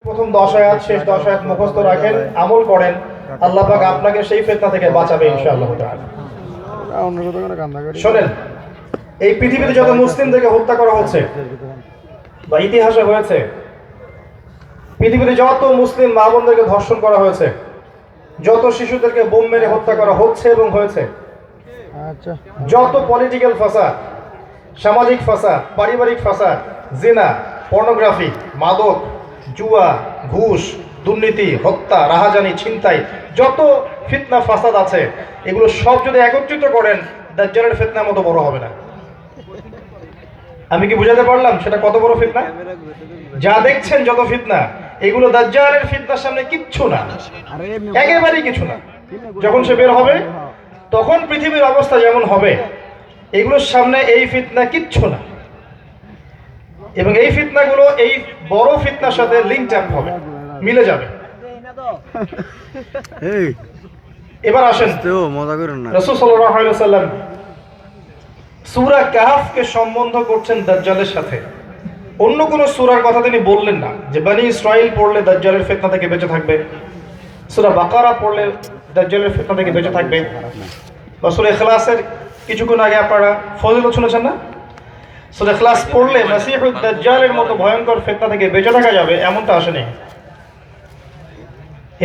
প্রথম 10 আয়াত শেষ 10 আয়াত মুখস্থ রাখেন, আমল করেন, আল্লাহ পাক আপনাকে সেই ফিতনা থেকে বাঁচাবে ইনশাআল্লাহ তাআলা। শুনেন, এই পৃথিবীতে যত মুসলিমদেরকে হত্যা করা হচ্ছে বা ইতিহাসে হয়েছে, পৃথিবীতে যত মুসলিম মা বোনদেরকে ধর্ষণ করা হয়েছে, যত শিশুদেরকে বোম মেরে হত্যা করা হচ্ছে এবং হয়েছে, যত পলিটিক্যাল ফাসাদ, সামাজিক ফাসাদ, পারিবারিক ফাসাদ, জিনা, পর্নোগ্রাফি, মাদক, জুয়া, ঘুষ, দুর্নীতি, হত্যা, রাহাজানি, ছিনতাই, যত ফিতনা ফাসাদ আছে, এগুলো সব যদি একত্রিত করেন, দাজ্জালের ফিতনার মতো বড় হবে না। আমি কি বুঝাতে পারলাম সেটা কত বড় ফিতনা? যা দেখছেন যত ফিতনা, এগুলো দাজ্জালের ফিতনার সামনে কিচ্ছু না, একেবারেই কিছু না। যখন সে বের হবে তখন পৃথিবীর অবস্থা যেমন হবে, এগুলোর সামনে এই ফিতনা কিচ্ছু না। এবং এই ফিতনাগুলো এই বড় ফিতনার সাথে লিঙ্কড আপ হবে, মিলে যাবে। এবার আসেন, রাসূল সাল্লাল্লাহু আলাইহি ওয়াসাল্লাম সূরা কাহফকে সম্বন্ধ করছেন দাজ্জালের সাথে। অন্য কোন সূরার কথা তিনি বললেন না যে বনি ইসরাইল পড়লে দাজ্জালের ফিতনা থেকে বেঁচে থাকবে, সূরা বাকারা পড়লে দাজ্জালের ফিতনা থেকে বেঁচে থাকবে, বা সূরা ইখলাসের কিছুক্ষণ আগে আপনারা ফজিলত শুনেছেন না, সূরা ইখলাস পড়লে মাসিহুদ দাজ্জালের মতো ভয়ঙ্কর ফিতনা থেকে বেঁচে থাকা যাবে, এমনটা আসেনি।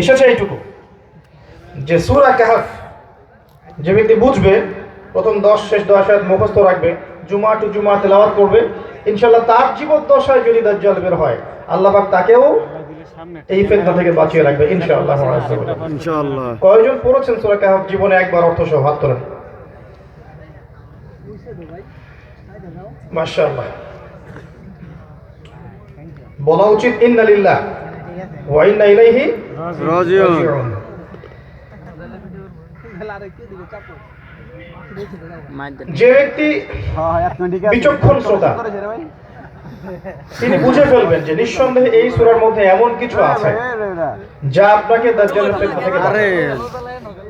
এসেছে এইটুকু যে সূরা কাহফ যে ব্যক্তি বুঝবে, প্রথম 10 শেষ 10 আয়াত মুখস্থ রাখবে, জুমা টু জুমা তেলাওয়াত করবে, ইনশাআল্লাহ তার জীবদ্দশায় যদি দাজ্জাল বের হয়, আল্লাহ পাক তাকেও এই ফিতনা থেকে বাঁচিয়ে রাখবে ইনশাআল্লাহ। ইনশাআল্লাহ। কয়জন পড়েছেন সূরা কাহফ জীবনে একবার অর্থ সহ? হাত তোলেন। মাশাআল্লাহ। বলা উচিত ইন্না লিল্লাহ ওয়া ইন্না ইলাইহি রাজিউন। যে ব্যক্তি বিচক্ষণ শ্রোতা, তিনি বুঝে ফেলবেন যে নিঃসন্দেহে এই সূরার মধ্যে এমন কিছু আছে যা আপনাকে দাজ্জালের ফিতনা থেকে বাঁচাবে।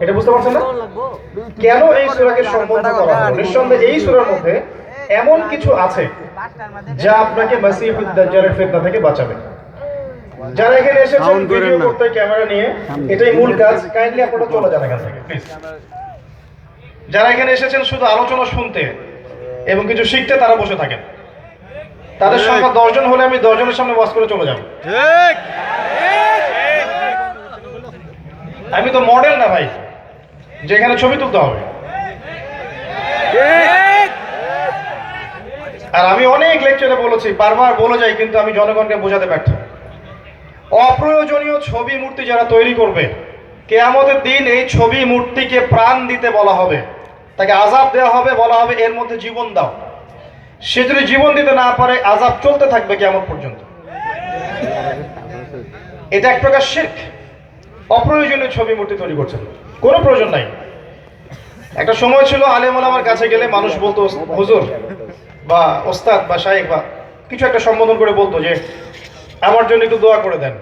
এটা বুঝতে পারছেন না? কেন এই সূরাকে সম্বোধন করা হলো? নিঃসন্দেহে এই সূরার মধ্যে এমন কিছু আছে যা আপনাকে মাসিহুদ দাজ্জালের ফিতনা থেকে বাঁচাবে। যারা এখানে এসেছেন ভিডিও করতে ক্যামেরা নিয়ে, এটাই মূল কাজ, কাইন্ডলি আপনারা চলে যান এখান থেকে প্লিজ। যারা এখানে এসেছেন শুধু আলোচনা শুনতে এবং কিছু শিখতে, তারা বসে থাকেন। তাদের সংখ্যা 10 জন হলে আমি 10 জনের সামনে ওয়াজ করে চলে যাব। ঠিক। আমি তো মডেল না ভাই, যেখানে ছবি তুলতে হবে। ঠিক। আর আমি অনেক লেকচারে বলেছি, বারবার বলে যাই, কিন্তু আমি জনগণকে বোঝাতে ব্যর্থ। অপ্রয়োজনীয় ছবি মূর্তি যারা তৈরি করবে, কিয়ামতের দিন এই ছবি মূর্তিকে প্রাণ দিতে বলা হবে, তাকে আযাব দেওয়া হবে, বলা হবে এর মধ্যে জীবন দাও। সে যদি জীবন দিতে না পারে, আযাব চলতে থাকবে কিয়ামত পর্যন্ত। এটা এক প্রকার শিরক। অপ্রয়োজনীয় ছবি মূর্তি তৈরি করছেন, কোনো প্রয়োজন নাই। একটা সময় ছিল আলেম ওলামার কাছে গেলে মানুষ বলতো হুজুর বা ওস্তাদ বা শাইখ বা কিছু একটা সম্বোধন করে বলতো যে আমার জন্য একটু দোয়া করে দেন,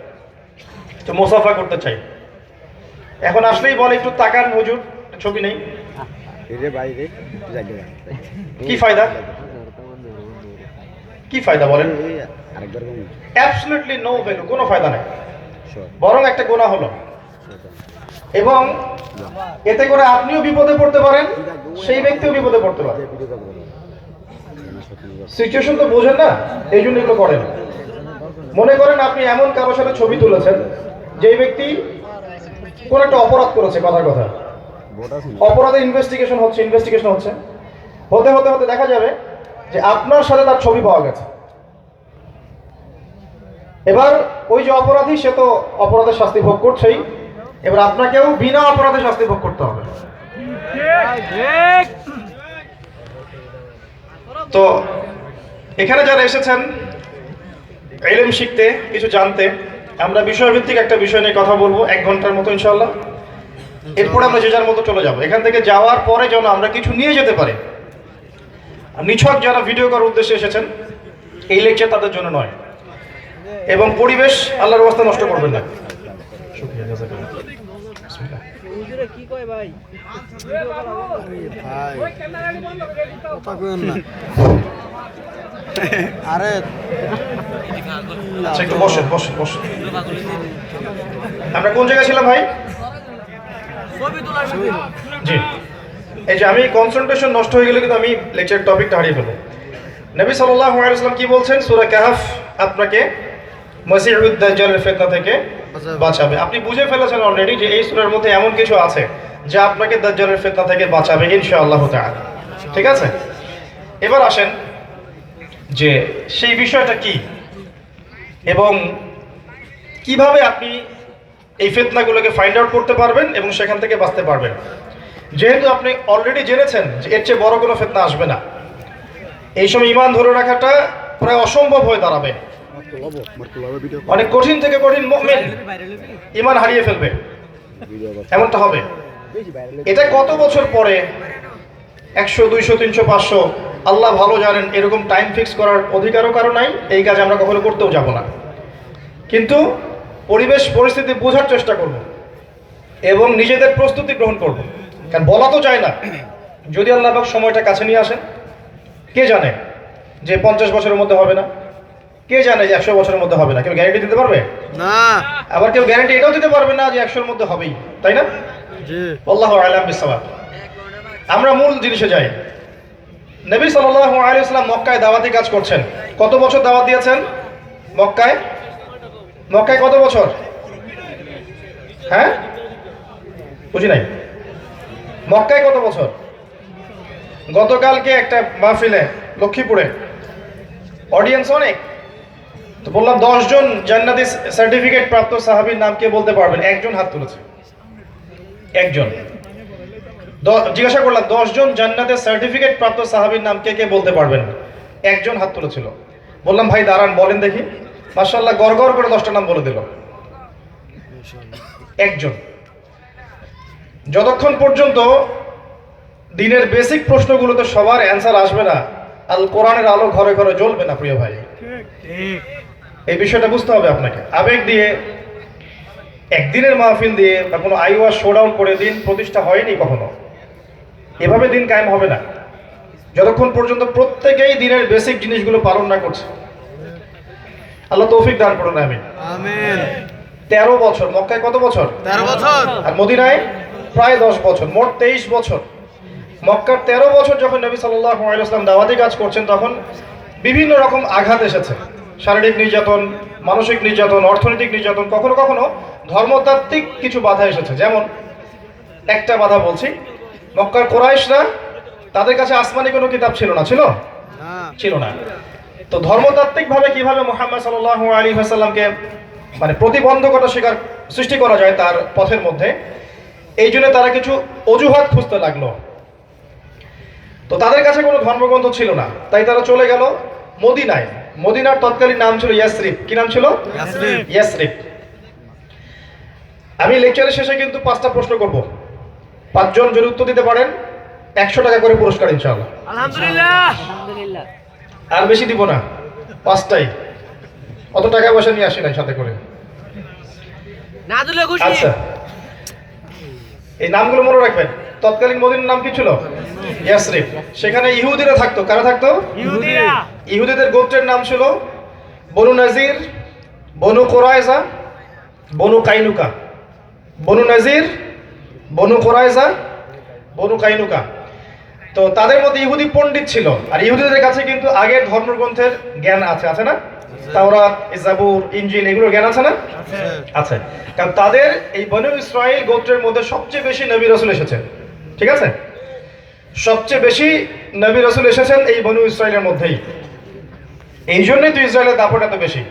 একটু মুসাফা করতে চাই। এখন আসলেই বলে একটু তাকান হুজুর, ছবি নেই। কি ফায়দা? কি ফায়দা বলেন? অ্যাবসলিউটলি নো ভ্যালু, কোনো ফায়দা নাই, বরং একটা গুনাহ হলো। এবং এতে করে আপনিও বিপদে পড়তে পারেন, সেই ব্যক্তিও বিপদে পড়তে পারে। সিচুয়েশন তো বোঝেন না, এই জন্য এগুলো করেন। মনে করেন আপনি এমন কারোর সাথে ছবি তুলেছেন যেই ব্যক্তি কোন একটা অপরাধ করেছে, কথার কথা, অপরাধের ইনভেস্টিগেশন হচ্ছে, হতে হতে হতে দেখা যাবে যে আপনার সাথে তার ছবি পাওয়া গেছে। এবার ওই যে অপরাধী, সে তো অপরাধের শাস্তি ভোগ করছেই, এবার আপনাকেও বিনা অপরাধে শাস্তি ভোগ করতে হবে। তো এখানে যারা এসেছেন ইলম শিখতে, কিছু জানতে, আমরা বিষয়ভিত্তিক একটা বিষয় নিয়ে কথা বলবো 1 ঘন্টার মতো ইনশাআল্লাহ। এরপরে আমরা যে যার মতো চলে যাব। এখান থেকে যাওয়ার পরে যেন আমরা কিছু নিয়ে যেতে পারি। নিছক যারা ভিডিও করার উদ্দেশ্যে এসেছেন, এই লেকচার তাদের জন্য নয়। এবং পরিবেশ আল্লাহর রাস্তায় নষ্ট করবেন না। শুকরিয়া, জাযাকাল্লাহ। বিসমিল্লাহ। হুজুরে কি কয় ভাই? ভাই ওই ক্যামেরা বন্ধ করে দিতে হবে। কথা কইেন না। আরে আচ্ছা একটু বসেন বসেন বসেন। আমরা কোন জায়গায় ছিলাম ভাই? জি, এই যে আমি কনসেন্ট্রেশন নষ্ট হয়ে গেলে কিন্তু আমি লেকচার টপিকটা হারিয়ে ফেলবো। নবী সাল্লাল্লাহু আলাইহি ওয়াসাল্লাম কি বলছেন? সূরা কাহফ আপনাকে মসিহুদ দাজ্জালের ফিতনা থেকে বাঁচাবে। আপনি বুঝে ফেলেছেন অলরেডি যে এই সূরার মধ্যে এমন কিছু আছে যা আপনাকে দাজ্জালের ফিতনা থেকে বাঁচাবে ইনশাআল্লাহ তাআলা। ঠিক আছে, এবার আসেন যে সেই বিষয়টা কি এবং কিভাবে আপনি এই ফিতনাগুলোকে ফাইন্ড আউট করতে পারবেন এবং সেখান থেকে বাঁচতে পারবেন। যেহেতু আপনি অলরেডি জেনেছেন যে এর চেয়ে বড় কোনো ফিতনা আসবে না, এই সময় ঈমান ধরে রাখাটা প্রায় অসম্ভব হয়ে দাঁড়াবে। অনেক কঠিন থেকে কঠিন মুমিন ঈমান হারিয়ে ফেলবে, এমনটা হবে। এটা কত বছর পরে, 100, 200, 300, 500, আল্লাহ ভালো জানেন। এরকম টাইম ফিক্স করার অধিকারও কারো নাই, এই কাজ আমরা কখনো করতেও যাব না। কিন্তু পরিবেশ পরিস্থিতি বোঝার চেষ্টা করব এবং নিজেদের প্রস্তুতি গ্রহণ করব। কারণ বলা তো যায় না, যদি আল্লাহ পাক সময়টা কাছে নিয়ে আসেন, কে জানে যে 50 বছরের মধ্যে হবে না, কে জানে যে 100 বছরের মধ্যে হবে না। কেউ গ্যারান্টি দিতে পারবে না, আবার কেউ গ্যারান্টি এটাও দিতে পারবে না যে 100-এর মধ্যে হবেই, তাই না? জি আল্লাহু আ'লাম বিসসাওয়াব। আমরা মূল জিনিসে যাই। নবী সাল্লাল্লাহু আলাইহি ওয়াসাল্লাম মক্কায় দাওয়াতি কাজ করছেন। কত বছর দাওয়াত দিয়েছেন মক্কায়? মক্কায় কত বছর? হ্যাঁ, বুঝি নাই। মক্কায় কত বছর? গতকালকে একটা মাহফিলে লক্ষ্মীপুরে অডিয়েন্স অনেক, তো বললাম 10 জন জান্নাতি সার্টিফিকেট প্রাপ্ত সাহাবীর নাম কে বলতে পারবেন? একজন হাত তুলেছে, একজন। জিজ্ঞাসা করলাম 10 জন জান্নাতের সার্টিফিকেট প্রাপ্ত সাহাবীর নাম কে কে বলতে পারবেন? একজন হাত তুলেছিল। বললাম ভাই দাঁড়ান, বলেন দেখি। মাশাআল্লাহ গড়গড় করে 10টা নাম বলে দিল, একজন। যতক্ষণ পর্যন্ত দিনের বেসিক প্রশ্নগুলোতে সবার অ্যান্সার আসবে না, আল কোরআনের আলো ঘরে ঘরে জ্বলবে না প্রিয় ভাই। এই বিষয়টা বুঝতে হবে আপনাকে। আবেগ দিয়ে, একদিনের মাহফিল দিয়ে বা কোনো আইওয়া শোডাউন করে দিন প্রতিষ্ঠা হয়নি কখনো। এভাবে দিন কায়েম হবে না যতক্ষণ পর্যন্ত প্রত্যেকেই দিনের বেসিক জিনিসগুলো পালন না করছে। আল্লাহ তৌফিক দান করুন, আমিন। আমিন। 13 বছর মক্কায়, কত বছর? 13 বছর। আর মদিনায় প্রায় 10 বছর, মোট 23 বছর। মক্কার 13 বছর যখন নবী সাল্লাল্লাহু আলাইহি ওয়াসাল্লাম দাওয়াতি কাজ করছেন, তখন বিভিন্ন রকম আঘাত এসেছে। শারীরিক নির্যাতন, মানসিক নির্যাতন, অর্থনৈতিক নির্যাতন, কখনো কখনো ধর্মতাত্ত্বিক কিছু বাধা এসেছে। যেমন একটা বাধা বলছি, মক্কার কুরাইশরা, তাদের কাছে আসমানি কোনো কিতাব ছিল না, ছিল ছিল না। তো ধর্মতাত্ত্বিকভাবে কিভাবে মুহাম্মদ সাল্লাল্লাহু আলাইহি ওয়াসাল্লামকে মানে প্রতিবন্ধকতা সৃষ্টি করা যায় তার পথের মধ্যে, এই জন্য তারা কিছু অজুহাত খুঁজতে লাগলো। তো তাদের কাছে কোনো ধর্মগ্রন্থ ছিল না, তাই তারা চলে গেল মদিনায়। মদিনার তৎকালীন নাম ছিল ইয়াসরিব। কি নাম ছিল? ইয়াসরিব। আমি লেকচারের শেষে কিন্তু 5টা প্রশ্ন করব। 5 জন যদি উত্তর দিতে পারেন 100 টাকা করে পুরস্কার ইনশাআল্লাহ। আলহামদুলিল্লাহ। আর বেশি দিব না, 5টাই। অত টাকা পয়সা নিয়ে আসি নাই সাথে করে। না দিলে খুশি। আচ্ছা, এই নামগুলো মনে রাখবেন। তৎকালীন মদিনার নাম কি ছিল? ইয়াসরিব। সেখানে ইহুদিরা থাকতো। কারা থাকতো? ইহুদিরা। ইহুদিদের গোত্রের নাম ছিল বনু নাজির, বনু কুরাইজা, বনু কাইনুকা। বনু নাজির, বনু কুরাইজা, বনু কাইনুকা। তো তাদের মধ্যে ইহুদি পণ্ডিত ছিল, আর ইহুদিদের কাছে কিন্তু আগের ধর্মগ্রন্থের জ্ঞান আছে, আছে না? তাওরাত, জাবুর, ইনজিল, এগুলোর জ্ঞান আছে না? আছে। কারণ তাদের এই বনু ইসরাইল গোত্রের মধ্যে সবচেয়ে বেশি নবী রাসূল এসেছেন। ঠিক আছে, সবচেয়ে বেশি নবী রাসূল এসেছেন এই বনু ইসরাইলের মধ্যেই। এই জন্যই তো ইসরায়েলের দাপট এত বেশি।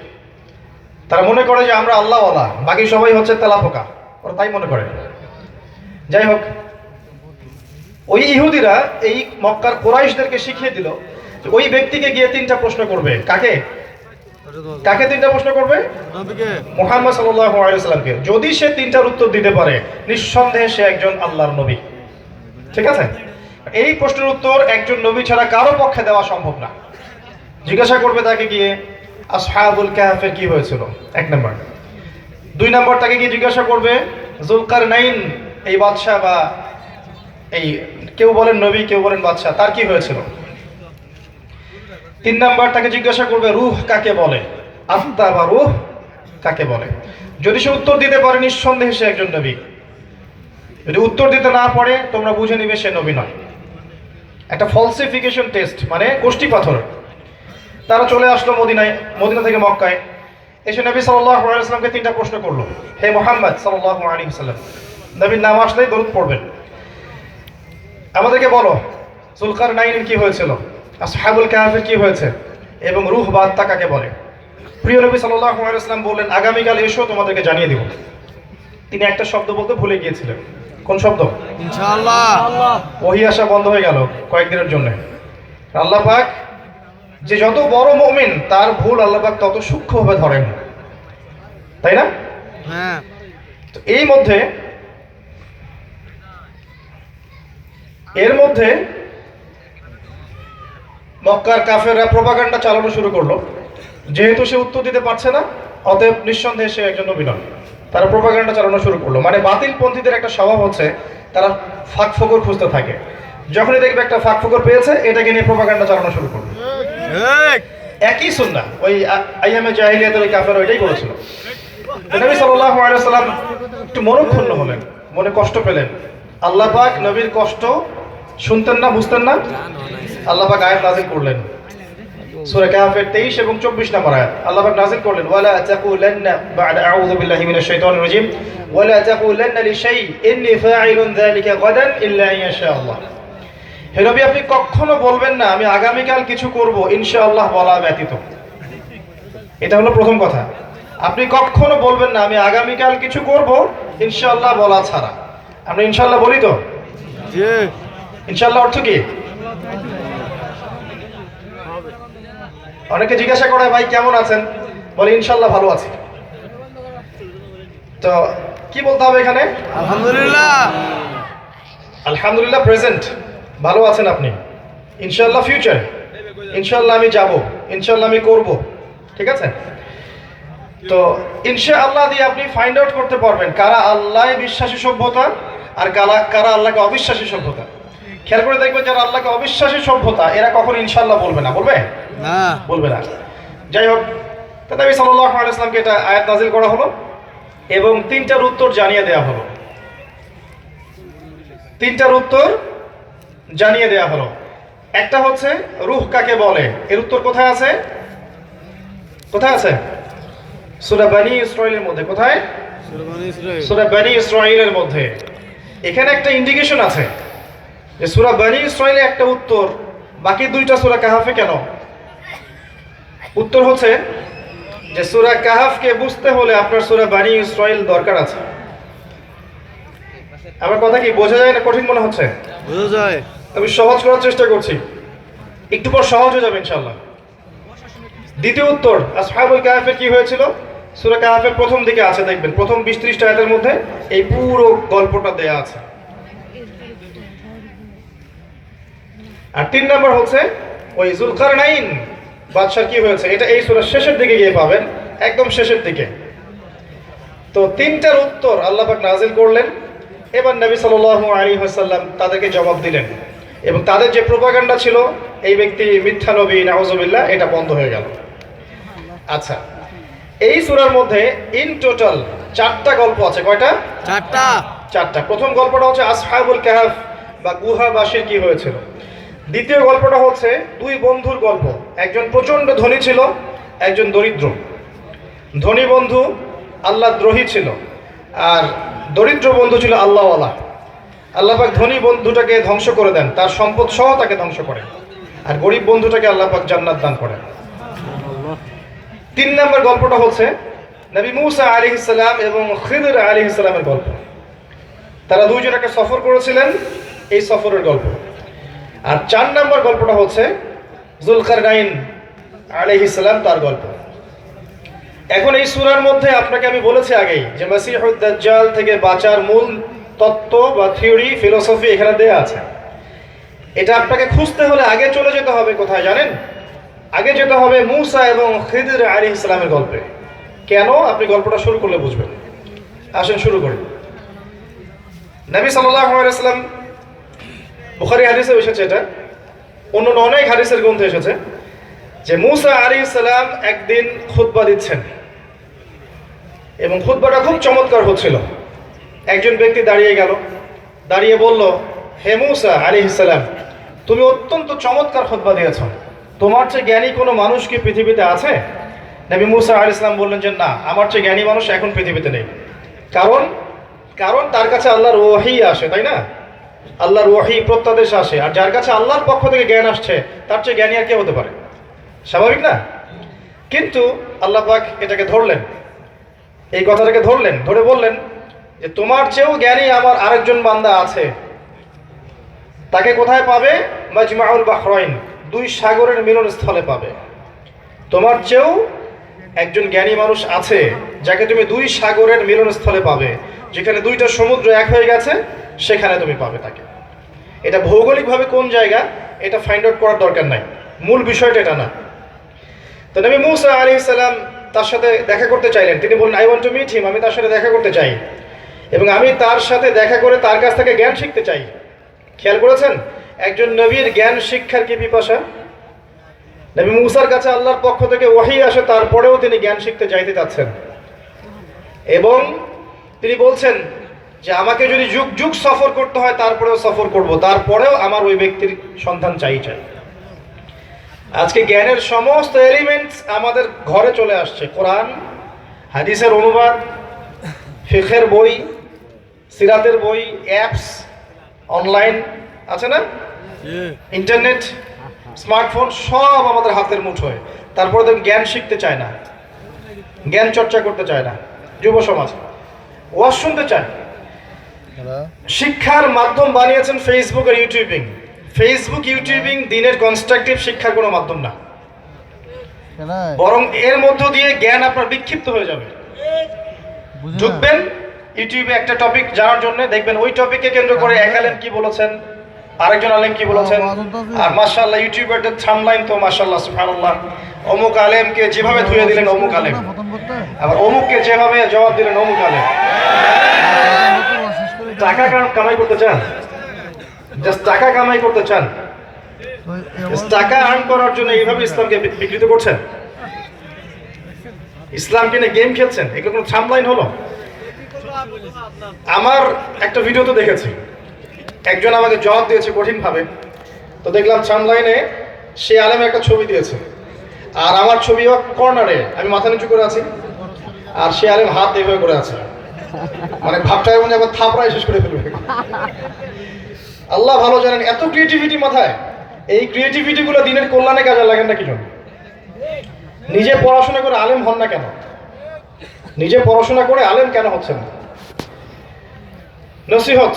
তারা মনে করে যে আমরা আল্লাহওয়ালা, বাকি সবাই হচ্ছে তেলাপোকা, ওরা তাই মনে করে। যাই হোক, ওই ইহুদিরা এই মক্কার কুরাইশদেরকে শিখিয়ে দিল যে ওই ব্যক্তিকে গিয়ে 3টা প্রশ্ন করবে। কাকে কাকে 3টা প্রশ্ন করবে? মুহাম্মদ সাল্লাল্লাহু আলাইহি ওয়াসাল্লামকে। যদি সে 3টার উত্তর দিতে পারে, নিঃসন্দেহে সে একজন আল্লাহর নবী। ঠিক আছে, এই প্রশ্নের উত্তর একজন নবী ছাড়া কারো পক্ষে দেওয়া সম্ভব না। জিজ্ঞাসা করবে তাকে গিয়ে আসহাবুল কাহফের কি হয়েছিল, 1 নম্বর। 2 নম্বর, তাকে গিয়ে জিজ্ঞাসা করবে যুলকারনাইন এই বাদশা, বা এই কেউ বলেন নবী, কেউ বলেন বাদশা, তার কি হয়েছিল। 3 নাম্বার তাকে জিজ্ঞাসা করবে রূহ কাকে বলে, আত্মা বা রূহ কাকে বলে। যদি সে উত্তর দিতে পারে নিঃসন্দেহে সে একজন নবী। যদি উত্তর দিতে না পারে তোমরা বুঝে নিবে সে নবী নয়। একটা ফলসিফিকেশন টেস্ট, মানে কোষ্ঠী পাথর। তারা চলে আসলো মদিনা থেকে মক্কায়। এসে নবী সাল্লাল্লাহু আলাইহি ওয়াসাল্লামকে 3টা প্রশ্ন করলো। হে মুহাম্মদ সাল্লাল্লাহু আলাইহি ওয়াসাল্লাম, নবীর নাম আসলেই দরুদ পড়বেন, আমাদেরকে বলো যুলকারনাইনের কি হয়েছিল, আসহাবুল কাহফের কি হয়েছে, এবং রূহ বা আত্মা কাকে বলে। প্রিয় নবী সাল্লাল্লাহু আলাইহি ওয়াসাল্লাম বললেন, আগামীকাল এসো, তোমাদেরকে জানিয়ে দিব। তিনি একটা শব্দ বলতে ভুলে গিয়েছিলেন। কোন শব্দ? ইনশাআল্লাহ। ওহী আসা বন্ধ হয়ে গেল কয়েকদিনের জন্য। আল্লাহ পাক যে যত বড় মুমিন তার ভুল আল্লাহ পাক তত সূক্ষ্মভাবে ধরেন, তাই না? হ্যাঁ। তো এর মধ্যে মক্কার কাফেররা প্রোপাগান্ডা চালানো শুরু করলো। যেহেতু সে উত্তর দিতে পারছে না, অতএব নিঃসন্দেহে সে একজন নবী নয়। তারা প্রোপাগান্ডা চালানো শুরু করলো। মানে বাতিল পন্থীদের একটা স্বভাব হচ্ছে তারা ফাঁক ফোকর খুঁজতে থাকে। যখনই দেখবে একটা ফাঁক ফোকর পেয়েছে, এটাকে নিয়ে প্রোপাগান্ডা চালানো শুরু করলো। একই সুন্নাহ, ওই আইয়ামে জাহিলিয়াতের ওই কাফেররা ওইটাই করেছিল। নবী সাল্লাল্লাহু আলাইহি ওয়াসাল্লাম একটু মনক্ষুণ্ণ হলেন, মনে কষ্ট পেলেন। আল্লাহ পাক নবীর কষ্ট শুনতেন না, বুঝতেন না। আল্লাহ পাক আয়াত নাযিল করলেন, সূরা কাহফের 23 এবং 24 নম্বর আয়াত। আল্লাহ পাক নাযিল করলেন, ওয়ালা তাকুলান্না বা'দা আউযু বিল্লাহি মিনাশ শাইতানির রাজীম ওয়ালা তাকুলান্না লিশাই ইন্নী ফাঈলুন যালিকা গাদান ইল্লা ইনশা আল্লাহ। হে নবী, আপনি কখনো বলবেন না আমি আগামীকাল কিছু করব ইনশাআল্লাহ বলা ব্যতীত। এটা হলো প্রথম কথা। আপনি কখনো বলবেন না আমি আগামীকাল কিছু করব ইনশাআল্লাহ বলা ছাড়া। আমরা ইনশাআল্লাহ বলি তো? জি। ইনশাআল্লাহ অর্থ কি? অনেকে জিজ্ঞাসা করে ভাই কেমন আছেন, বলে ইনশাআল্লাহ ভালো আছি। তো কি বলতে হবে এখানে? আলহামদুলিল্লাহ। আলহামদুলিল্লাহ প্রেজেন্ট, ভালো আছেন আপনি। ইনশাআল্লাহ ফিউচার, ইনশাআল্লাহ আমি যাব, ইনশাআল্লাহ আমি করব। ঠিক আছে? তো ইনশাআল্লাহ দিয়ে আপনি ফাইন্ড আউট করতে পারবেন কারা আল্লাহ বিশ্বাসী সভ্যতা আর কারা আল্লাহকে অবিশ্বাসী সভ্যতা। খেয়াল করে দেখবেন যারা আল্লাহকে অবিশ্বাসী সভ্যতা এরা কখনো ইনশাআল্লাহ বলবে না। বলবে না, বলবে না। যাই হোক, নবী সাল্লাল্লাহু আলাইহি ওয়াসাল্লামকে এটা আয়াত নাযিল করা হলো এবং 3টার উত্তর জানিয়ে দেওয়া হলো। 3টার উত্তর জানিয়ে দেওয়া হলো। একটা হচ্ছে রূহ কাকে বলে, এর উত্তর কোথায় আছে? কোথায় আছে? সূরা বনী ইসরাঈলের মধ্যে। কোথায়? সূরা বনী ইসরাঈলের মধ্যে। এখানে একটা ইন্ডিকেশন আছে যে সূরা বনী ইসরাঈলে একটা উত্তর, বাকি 2টা সূরা কাহফে কেন? উত্তর হচ্ছে যে সূরা কাহফকে বুঝতে হলে আপনার সূরা বনী ইসরাঈল দরকার আছে। আমার কথা কি বোঝা যায় না? কঠিন মনে হচ্ছে? বোঝা যায়। আমি সহজ করার চেষ্টা করছি, একটু পর সহজ হয়ে যাবে ইনশাআল্লাহ। দ্বিতীয় উত্তর, আসহাবুল কাহফের কি হয়েছিল? সূরা কাহফের প্রথম দিকে আছে, দেখবেন প্রথম 20-30টা আয়াতের মধ্যে এই পুরো গল্পটা দেয়া আছে। আর 3 নম্বর হচ্ছে ওই যুলকারনাইন বাদশার কি হয়েছে, এটা এই সূরার শেষের দিকে গিয়ে পাবেন, একদম শেষের দিকে। তো 3টার উত্তর আল্লাহ পাক নাযিল করলেন। এবার নবী সাল্লাল্লাহু আলাইহি ওয়াসাল্লাম তাদেরকে জবাব দিলেন এবং তাদের যে প্রোপাগান্ডা ছিল এই ব্যক্তি মিথ্যা নবী নাউযুবিল্লাহ, এটা বন্ধ হয়ে গেল। আচ্ছা, এই সূরার মধ্যে ইন টোটাল 4টা গল্প আছে। কয়টা? 4টা। প্রথম গল্পটা হচ্ছে আসহাবুল কাহফ বা গুহাবাসীর কি হয়েছিল। দ্বিতীয় গল্পটা হচ্ছে 2 বন্ধুর গল্প। একজন প্রচণ্ড ধনী ছিল, একজন দরিদ্র। ধনী বন্ধু আল্লাহ দ্রোহী ছিল আর দরিদ্র বন্ধু ছিল আল্লাহওয়ালা। আল্লাহ পাক ধনী বন্ধুটাকে ধ্বংস করে দেন, তার সম্পদ সহ তাকে ধ্বংস করেন, আর গরিব বন্ধুটাকে আল্লাহ পাক জান্নাত দান করেন। 3 নম্বর গল্পটা হচ্ছে নবী মূসা আলাইহিস সালাম এবং খিদর আলাইহিস সালামের গল্প। তারা দুইজন একটা সফর করেছিলেন, এই সফরের গল্প। আর 4 নম্বর গল্পটা হচ্ছে যুলকারনাইন আলাইহিস সালাম, তার গল্প। এখন এই সূরার মধ্যে আপনাকে আমি বলেছি আগেই যে মাসিহুদ দাজ্জাল থেকে বাঁচার মূল তত্ত্ব বা থিওরি, ফিলোসফি এখানে দেয়া আছে। এটা আপনাকে খুঁজতে হলে আগে চলে যেতে হবে কোথায় জানেন? আগে যেতে হবে মূসা এবং খিদর আলাইহিস সালামের গল্পে। কেন? আপনি গল্পটা শুরু করলে বুঝবেন। আসেন শুরু করি। নবী সাল্লাল্লাহু আলাইহি ওয়াসাল্লাম, বুখারী হাদিসে এসেছে, এটা অন্য অনেক হাদিসের গ্রন্থে এসেছে, যে মূসা আলাইহিস সালাম একদিন খুতবা দিচ্ছেন এবং খুতবাটা খুব চমৎকার হচ্ছিল। একজন ব্যক্তি দাঁড়িয়ে গেল, দাঁড়িয়ে বলল, হে মূসা আলাইহিস সালাম, তুমি অত্যন্ত চমৎকার খুতবা দিয়েছ, তোমার চেয়ে জ্ঞানী কোনো মানুষ কি পৃথিবীতে আছে? নবী মূসা আলাইহিস সালাম বললেন যে না, আমার চেয়ে জ্ঞানী মানুষ এখন পৃথিবীতে নেই। কারণ কারণ তার কাছে আল্লাহর ওহী আসে, তাই না? আল্লাহর ওহী প্রত্যাদেশ আসে, আর যার কাছে আল্লাহর পক্ষ থেকে জ্ঞান আসছে তার চেয়ে জ্ঞানী আর কে হতে পারে? স্বাভাবিক না? কিন্তু আল্লাহ পাক এটাকে ধরলেন, এই কথাটাকে ধরলেন, ধরে বললেন যে তোমার চেয়েও জ্ঞানী আমার আরেকজন বান্দা আছে। তাকে কোথায় পাবে? মাজমাউল বাহরাইন, দুই সাগরের মিলনস্থলে পাবে। তোমার চেয়েও একজন জ্ঞানী মানুষ আছে যাকে তুমি দুই সাগরের মিলনস্থলে পাবে, যেখানে দুইটা সমুদ্র এক হয়ে গেছে, সেখানে তুমি পাবে তাকে। এটা ভৌগোলিকভাবে কোন জায়গা এটা ফাইন্ড আউট করার দরকার নাই, মূল বিষয়টা এটা না। তো নবী মূসা আলাইহিস সালাম তার সাথে দেখা করতে চাইলেন। তিনি বললেন, I want to meet him, আমি তার সাথে দেখা করতে চাই এবং আমি তার সাথে দেখা করে তার কাছ থেকে জ্ঞান শিখতে চাই। খেয়াল করেছেন একজন নবীর জ্ঞান শিক্ষার কি পিপাসা? নবী মূসার কাছে আল্লাহর পক্ষ থেকে ওহী আসে, তারপরেও তিনি জ্ঞান শিখতে চাইতে চাচ্ছেন এবং তিনি বলছেন যে আমাকে যদি যুগ যুগ সফর করতে হয় তারপরেও সফর করব, তারপরেও আমার ওই ব্যক্তির সন্ধান চাই। আজকে জ্ঞানের সমস্ত এলিমেন্টস আমাদের ঘরে চলে আসছে। কোরআন, হাদিসের অনুবাদ, ফিকহের বই, সিরাতের বই, অ্যাপস, অনলাইন আছে না, ইন্টারনেট, স্মার্টফোন, সব আমাদের হাতের মুঠোয়। তারপরে তো জ্ঞান শিখতে চায় না, জ্ঞান চর্চা করতে চায় না। যুব সমাজ ওয়াজ শুনতে চায়। শিক্ষার মাধ্যম বানিয়েছেন ফেসবুক আর ইউটিউবিং। ফেসবুক, ইউটিউবিং দিনের কনস্ট্রাকটিভ শিক্ষার কোনো মাধ্যম না, বরং এর মধ্য দিয়ে জ্ঞান আপনার বিক্ষিপ্ত হয়ে যাবে। ঢুকবেন ইউটিউবে একটা টপিক জানার জন্য, দেখবেন ওই টপিককে কেন্দ্র করে এক আলেম কি বলেছেন, আরেকজন আলেম কি বলেছেন, আর মাশাআল্লাহ ইউটিউবের থাম্বনেইল তো মাশাআল্লাহ সুবহানাল্লাহ, অমুক আলেমকে যেভাবে ধুয়ে দিলেন অমুক আলেম, আবার অমুককে যেভাবে জবাব দিলেন অমুক আলেম। টাকা কামাই করতে চান? জাস্ট টাকা কামাই করতে চান? টাকা আর্ন করার জন্য এইভাবে ইসলামকে বিকৃত করছেন, ইসলামকে নিয়ে গেম খেলছেন। এগুলো কোনো থাম্বনেইল হলো? আমার একটা ভিডিও তো দেখেছি, একজন আমাকে জবাব দিয়েছে কঠিনভাবে, তো দেখলাম থাম্বনেইলে সে আলেমের একটা ছবি দিয়েছে আর আমার ছবিও কর্নারে, আমি মাথা নিচু করে আছি আর সে আলেম হাত এভাবে করে আছে, মানে ভাবটা এমন একবার থাপড়ায় শেষ করে ফেলবে। আল্লাহ ভালো জানেন এত ক্রিয়েটিভিটি মাথায়। এই ক্রিয়েটিভিটি গুলো দিনের কল্যাণে কাজে লাগেন না কি জন্য? নিজে পড়াশোনা করে আলেম হন না কেন? নিজে পড়াশোনা করে আলেম কেন হচ্ছেন? নসিহত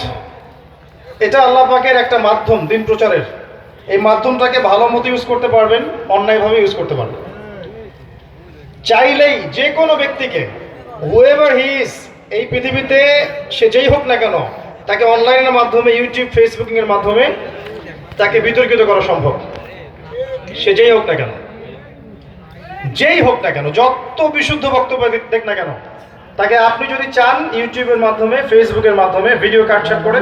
এটা আল্লাহ পাকের একটা মাধ্যম দিন প্রচারের। এই মাধ্যমটাকে ভালো মতো ইউজ করতে পারবেন, অন্যায়ভাবে ইউজ করতে পারবেন। চাইলেই যে কোনো ব্যক্তিকে, হুএভার হি ইজ, এই পৃথিবীতে সে যেই হোক না কেন, তাকে অনলাইনের মাধ্যমে, ইউটিউব, ফেসবুকিং এর মাধ্যমে তাকে বিতর্কিত করা সম্ভব। সে যেই হোক না কেন, যেই হোক না কেন, যত বিশুদ্ধ বক্তব্য দেখ না কেন, তাকে আপনি যদি চান ইউটিউবের মাধ্যমে, ফেসবুকের মাধ্যমে ভিডিও কাটছাট করে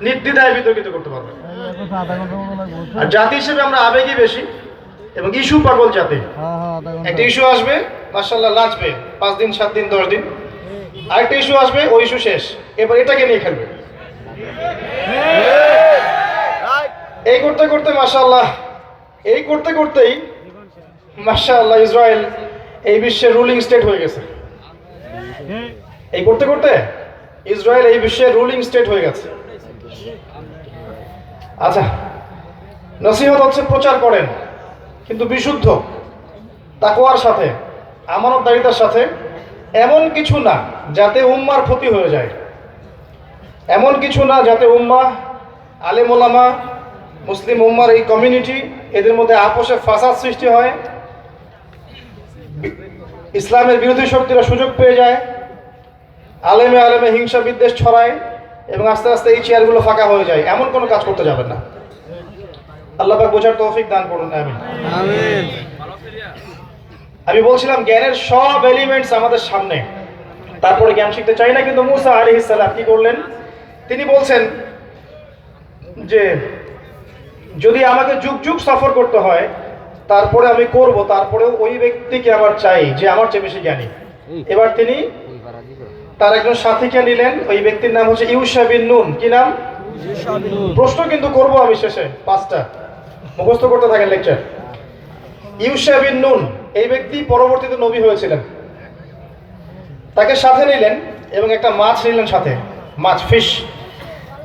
নির্দ্বিধায় বিতর্কিত করতে পারবেন। আর জাতি হিসেবে আমরা আবেগী বেশি এবং ইস্যু পাগল জাতি। একটা ইস্যু আসবে মাশাআল্লাহ নাচবে 5 দিন 7 দিন 10 দিন, আরেকটা ইস্যু আসবে ওই ইস্যু শেষ, এবার এটাকে নিয়ে খেলবে। এই করতে করতে মাশাআল্লাহ, এই করতে করতেই মাশাআল্লাহ ইসরায়েল এই বিশ্বের রুলিং স্টেট হয়ে গেছে। এই করতে করতে ইসরায়েল এই বিশ্বের রুলিং স্টেট হয়ে গেছে। আচ্ছা, নসিহত হচ্ছে প্রচার করেন কিন্তু বিশুদ্ধ তাকওয়ার সাথে, আমানতদারিতার সাথে, এমন কিছু না যাতে উম্মার ক্ষতি হয়ে যায়, এমন কিছু না যাতে উম্মাহ, আলেম ওলামা, মুসলিম উম্মার এই কমিউনিটি, এদের মধ্যে আপোষে ফাসাদ সৃষ্টি হয়, ইসলামের বিরোধী শক্তিরা সুযোগ পেয়ে যায়, আলেমে আলেমে হিংসা বিদ্বেষ ছড়ায় এবং আস্তে আস্তে এই চেয়ারগুলো ফাঁকা হয়ে যায়। এমন কোনো কাজ করতে যাবেন না। আল্লাহ পাক বোঝার তৌফিক দান করুন, আমিন। আমি বলছিলাম জ্ঞানের সব এলিমেন্টস আমাদের সামনে, তারপরে জ্ঞান শিখতে চাই না। কিন্তু মূসা আলাইহিস সালাম কি করলেন? তিনি বলছেন যে যদি আমাকে যুগ যুগ সফর করতে হয় তারপরে আমি করব, তারপরেও ওই ব্যক্তিকে আমার চাই যে আমার চেয়ে বেশি জ্ঞানী। এবার তিনি তার একজন সাথীকে নিলেন, ওই ব্যক্তির নাম হচ্ছে ইউশা বিন নুন। কি নাম? প্রশ্ন কিন্তু করব আমি শেষে, 5টা মুখস্থ করতে থাকেন লেকচার। ইউশা বিন নুন এই ব্যক্তি পরবর্তীতে নবী হয়েছিলেন। তাকে সাথে নিলেন এবং একটা মাছ নিলেন সাথে, মাছ, ফিশ।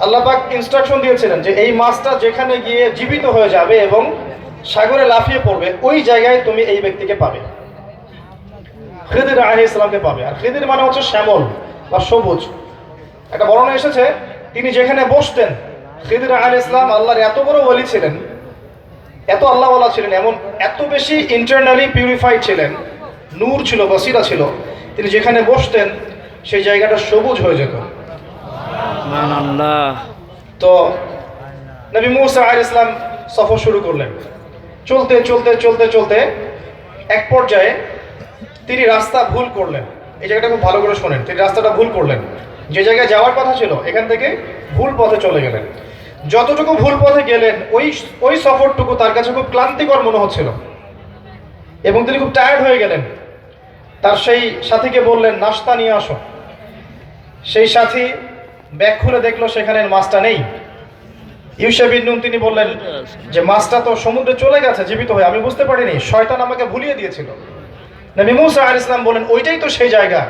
আল্লাহ পাক ইনস্ট্রাকশন দিয়েছিলেন যে এই মাছটা যেখানে গিয়ে জীবিত হয়ে যাবে এবং সাগরে লাফিয়ে পড়বে, ওই জায়গায় তুমি এই ব্যক্তিকে পাবে, খিদির আলাইহিস সালামকে পাবে। আর খিদির মানে হচ্ছে শ্যামল বা সবুজ। একটা বর্ণনা এসেছে তিনি যেখানে বসতেন, খিদির আলাইহিস সালাম আল্লাহর এত বড় ওলি ছিলেন, এত আল্লাহওয়ালা ছিলেন, এমন এত বেশি ইন্টারনালি পিউরিফাইড ছিলেন, নূর ছিল, বসিরা ছিল, তিনি যেখানে বসতেন সেই জায়গাটা সবুজ হয়ে যেত। তো নবী মুসা আলাইহিস সালাম সফর শুরু করলেন। চলতে চলতে চলতে চলতে এক পর্যায়ে তিনি রাস্তা ভুল করলেন। এই জায়গাটা খুব ভালো করে শোনেন, তিনি রাস্তাটা ভুল করলেন। যে জায়গায় যাওয়ার কথা ছিল এখান থেকে ভুল পথে চলে গেলেন। যতটুকু ভুল পথে গেলেন ওই সফরটুকু তার কাছে খুব ক্লান্তিকর মনে হচ্ছিল এবং তিনি খুব টায়ার্ড হয়ে গেলেন। তার সেই সাথীকে বললেন, নাস্তা নিয়ে আসো। সেই সাথী ব্যাগ খুলে দেখলো সেখানে মাছটা নেই। ইউশা বিন নুন তিনি বললেন যে মাছটা তো সমুদ্রে চলে গেছে জীবিত হয়ে, আমি বুঝতে পারিনি, শয়তান আমাকে ভুলিয়ে দিয়েছিল। নবী মুসা আলাইহিস সালাম বলেন, ওইটাই তো সেই জায়গা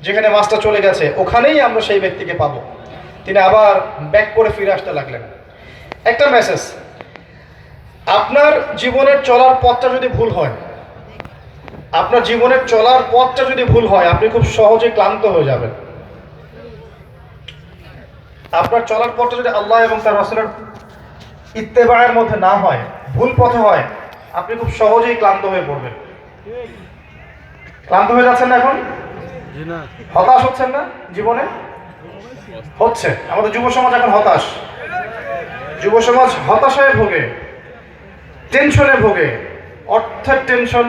যেখানে মাছটা চলে গেছে, ওখানেই আমরা সেই ব্যক্তিকে পাবো। তিনি আবার ব্যাক করে ফিরে আসতে লাগলেন। একটা মেসেজ, আপনার জীবনের চলার পথটা যদি ভুল হয়, আপনার জীবনের চলার পথটা যদি ভুল হয়, আপনি খুব সহজে ক্লান্ত হয়ে যাবেন। আপনার চলার পথটা যদি আল্লাহ এবং তার রাসূলের ইত্তেবায়ের মধ্যে না হয়, ভুল পথে হয়, আপনি খুব সহজেই ক্লান্ত হয়ে পড়বেন। ক্লান্ত হয়ে যাচ্ছেন না এখন? হতাশ হচ্ছেন না জীবনে? হচ্ছে। আমাদের যুব সমাজ এখন হতাশ। যুব সমাজ হতাশায় ভোগে, টেনশনে ভোগে, অর্থের টেনশন,